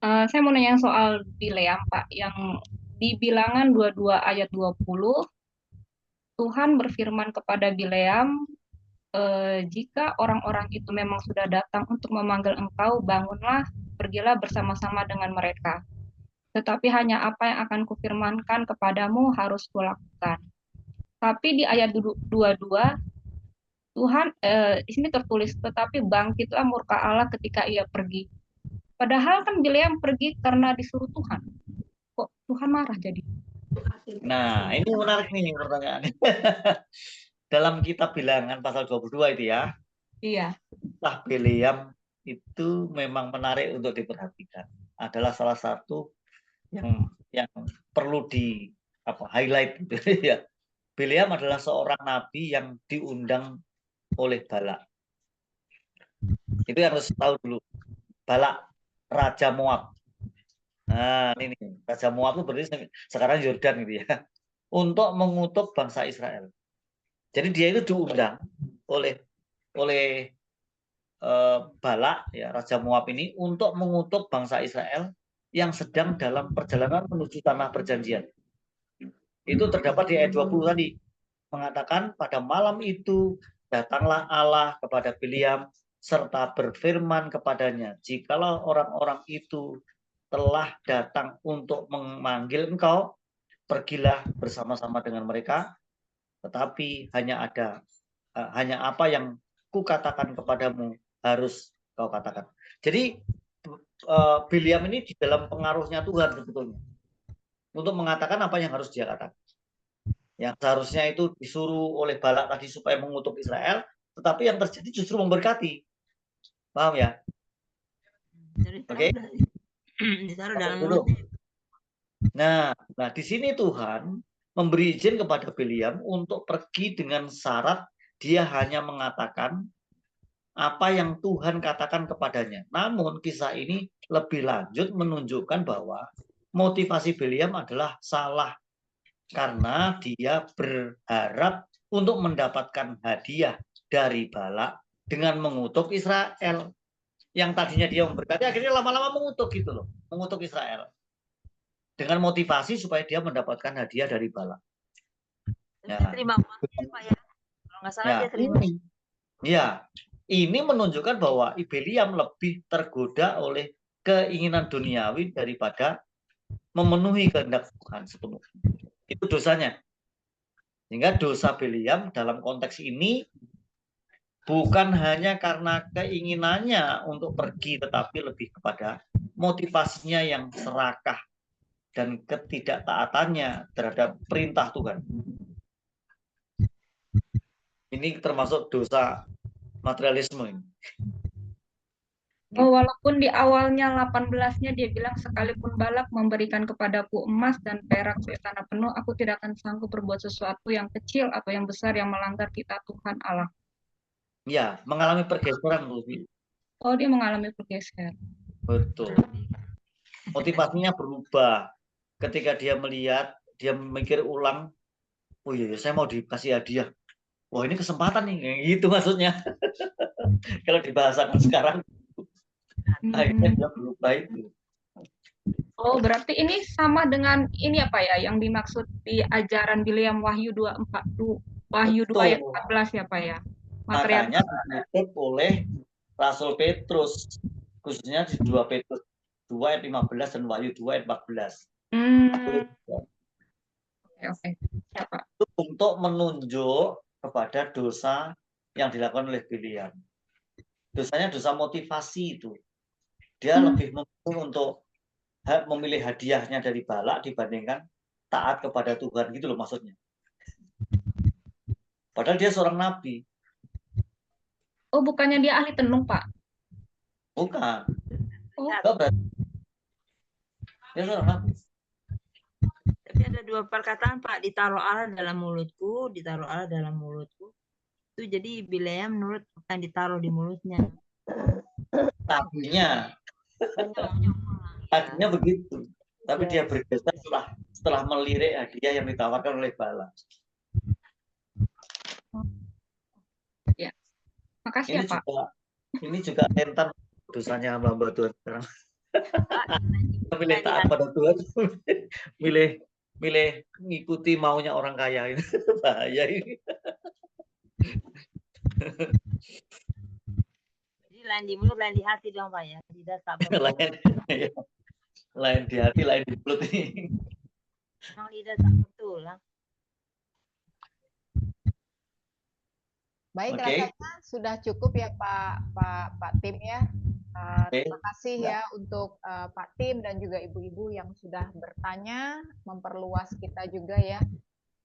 Saya mau nanya soal Bileam, Pak, yang di Bilangan 22 ayat 20, Tuhan berfirman kepada Bileam, jika orang-orang itu memang sudah datang untuk memanggil engkau, bangunlah, pergilah bersama-sama dengan mereka. Tetapi hanya apa yang akan kufirmankan kepadamu harus kulakukan. Tapi di ayat 22, Tuhan, di sini tertulis, tetapi bangkitlah murka Allah ketika ia pergi. Padahal kan Bileam pergi karena disuruh Tuhan. Kok Tuhan marah jadi? Nah, ini menarik nih pertanyaannya. Dalam kitab Bilangan pasal 22 itu ya, Iya. kisah Bileam itu memang menarik untuk diperhatikan. Adalah salah satu yang perlu di highlight gitu ya. Bileam adalah seorang nabi yang diundang oleh Balak. Itu yang harus tahu dulu. Balak, Raja Moab. Nah, ini Raja Moab itu berarti sekarang Yordan gitu ya. Untuk mengutuk bangsa Israel. Jadi dia itu diundang oleh Balak, ya, Raja Moab ini untuk mengutuk bangsa Israel yang sedang dalam perjalanan menuju tanah perjanjian. Itu terdapat di ayat 20 tadi. Mengatakan pada malam itu datanglah Allah kepada Bileam serta berfirman kepadanya, jikalau orang-orang itu telah datang untuk memanggil engkau, pergilah bersama-sama dengan mereka, tetapi hanya apa yang kukatakan kepadamu harus kau katakan. Jadi Bileam ini di dalam pengaruhnya Tuhan sebetulnya untuk mengatakan apa yang harus dia katakan. Yang seharusnya itu disuruh oleh Balak tadi supaya mengutuk Israel, tetapi yang terjadi justru memberkati. Paham ya? Oke. Ditaruh dalam mulut. Nah, di sini Tuhan memberi izin kepada Bileam untuk pergi dengan syarat dia hanya mengatakan apa yang Tuhan katakan kepadanya. Namun kisah ini lebih lanjut menunjukkan bahwa motivasi Bileam adalah salah karena dia berharap untuk mendapatkan hadiah dari Balak dengan mengutuk Israel. Yang tadinya dia memberkati, akhirnya lama-lama mengutuk gitu loh, mengutuk Israel. Dengan motivasi supaya dia mendapatkan hadiah dari Balak. Ya. Dia terima uangnya, Pak ya. Kalau nggak salah dia terima. Ya, ini menunjukkan bahwa Bileam lebih tergoda oleh keinginan duniawi daripada memenuhi kehendak Tuhan sepenuhnya. Itu dosanya. Sehingga dosa Bileam dalam konteks ini bukan hanya karena keinginannya untuk pergi, tetapi lebih kepada motivasinya yang serakah dan ketidaktaatannya terhadap perintah Tuhan. Ini termasuk dosa materialisme ini. Oh, walaupun di awalnya 18-nya dia bilang, sekalipun Balak memberikan kepadaku emas dan perak tanah penuh, aku tidak akan sanggup berbuat sesuatu yang kecil atau yang besar yang melanggar kitab Tuhan Allah. Ya, mengalami pergeseran. Oh, dia mengalami pergeseran. Betul. Motivasinya berubah. Ketika dia melihat, dia memikir ulang, oh iya, saya mau dikasih hadiah. Wah, ini kesempatan nih, gitu maksudnya. Kalau dibahasakan sekarang, akhirnya dia berubah itu. Oh, berarti ini sama dengan ini apa ya, yang dimaksud di ajaran Bileam Wahyu 2 ayat 14 ya Pak ya? Makanya ditutup oleh Rasul Petrus, khususnya di 2 Petrus 2 ayat 15 dan Wahyu 2 ayat 14. Oke. Siapa? untuk menunjuk kepada dosa yang dilakukan oleh Biliam. Dosanya dosa motivasi itu. Dia lebih memilih untuk memilih hadiahnya dari Balak dibandingkan taat kepada Tuhan, gitu loh maksudnya. Padahal dia seorang nabi. Oh, bukannya dia ahli tenung, Pak? Bukan. Oh. Enggak berarti. Dia seorang nabi. Tapi ada dua perkataan, Pak, ditaruh Allah dalam mulutku, ditaruh Allah dalam mulutku. Itu jadi Bileam menurut apa yang ditaruh di mulutnya. Nabinya. Tadinya begitu. Tapi dia bergeser setelah melirik hadiah yang ditawarkan oleh Balak. Ya. Makasih ya, Pak. Ini juga rentan dosanya hamba Tuhan sekarang. Milih taat pada Tuhan, milih ngikuti maunya orang kaya, ini bahaya ini. Jadi lain di mulut, lain di hati dong, Pak ya. Tidak tak lain di hati, lain di mulut ini. Memang lidah tak betul lah. Baik, Oke. rasanya sudah cukup ya Pak Tim ya. Terima kasih ya untuk Pak Tim dan juga ibu-ibu yang sudah bertanya, memperluas kita juga ya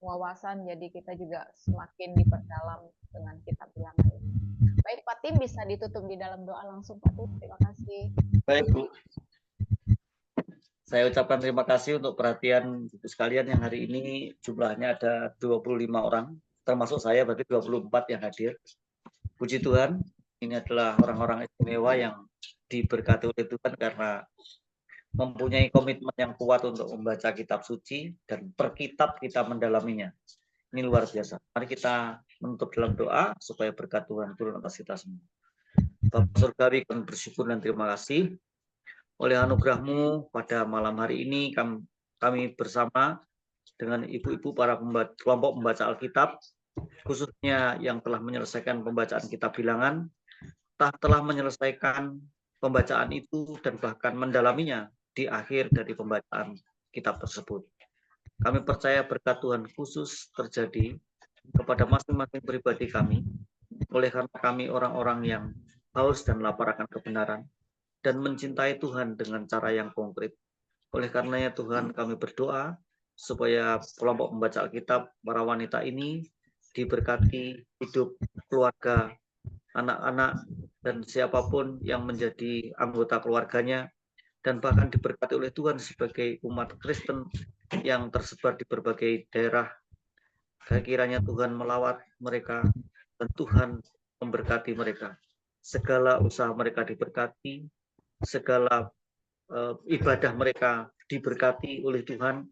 wawasan, jadi kita juga semakin diperdalam dengan kitab Bilangan ini. Baik Pak Tim, bisa ditutup di dalam doa langsung Pak Tim. Terima kasih. Baik Bu. Saya ucapkan terima kasih untuk perhatian Ibu sekalian yang hari ini jumlahnya ada 25 orang, termasuk saya berarti 24 yang hadir. Puji Tuhan, ini adalah orang-orang istimewa yang diberkati oleh Tuhan karena mempunyai komitmen yang kuat untuk membaca kitab suci dan per kitab kita mendalaminya. Ini luar biasa. Mari kita menutup dalam doa supaya berkat Tuhan turun atas kita semua. Bapa Surgawi, kami bersyukur dan terima kasih oleh anugerah-Mu pada malam hari ini kami bersama dengan ibu-ibu para kelompok membaca Alkitab, khususnya yang telah menyelesaikan pembacaan kitab Bilangan, telah menyelesaikan pembacaan itu dan bahkan mendalaminya di akhir dari pembacaan kitab tersebut. Kami percaya berkat Tuhan khusus terjadi kepada masing-masing pribadi kami, oleh karena kami orang-orang yang haus dan lapar akan kebenaran, dan mencintai Tuhan dengan cara yang konkret. Oleh karenanya Tuhan, kami berdoa supaya kelompok membaca Alkitab, para wanita ini diberkati hidup keluarga, anak-anak, dan siapapun yang menjadi anggota keluarganya, dan bahkan diberkati oleh Tuhan sebagai umat Kristen yang tersebar di berbagai daerah. Kiranya Tuhan melawat mereka dan Tuhan memberkati mereka. Segala usaha mereka diberkati, segala ibadah mereka diberkati oleh Tuhan,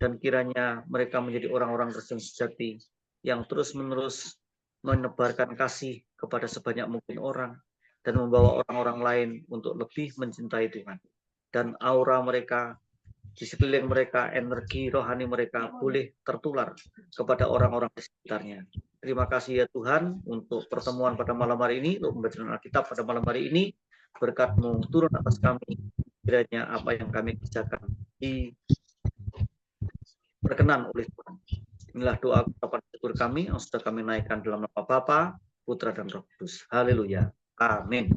dan kiranya mereka menjadi orang-orang Kristen sejati yang terus-menerus menebarkan kasih kepada sebanyak mungkin orang dan membawa orang-orang lain untuk lebih mencintai Tuhan. Dan aura mereka di sekeliling mereka, energi rohani mereka boleh tertular kepada orang-orang di sekitarnya. Terima kasih ya Tuhan untuk pertemuan pada malam hari ini, untuk pembacaan Alkitab pada malam hari ini. Berkat-Mu turun atas kami, kiranya apa yang kami kerjakan diperkenan oleh Tuhan. Inilah doa ucapan syukur kami yang sudah kami naikkan dalam nama Bapa, Putra dan Roh Kudus. Haleluya. Amin.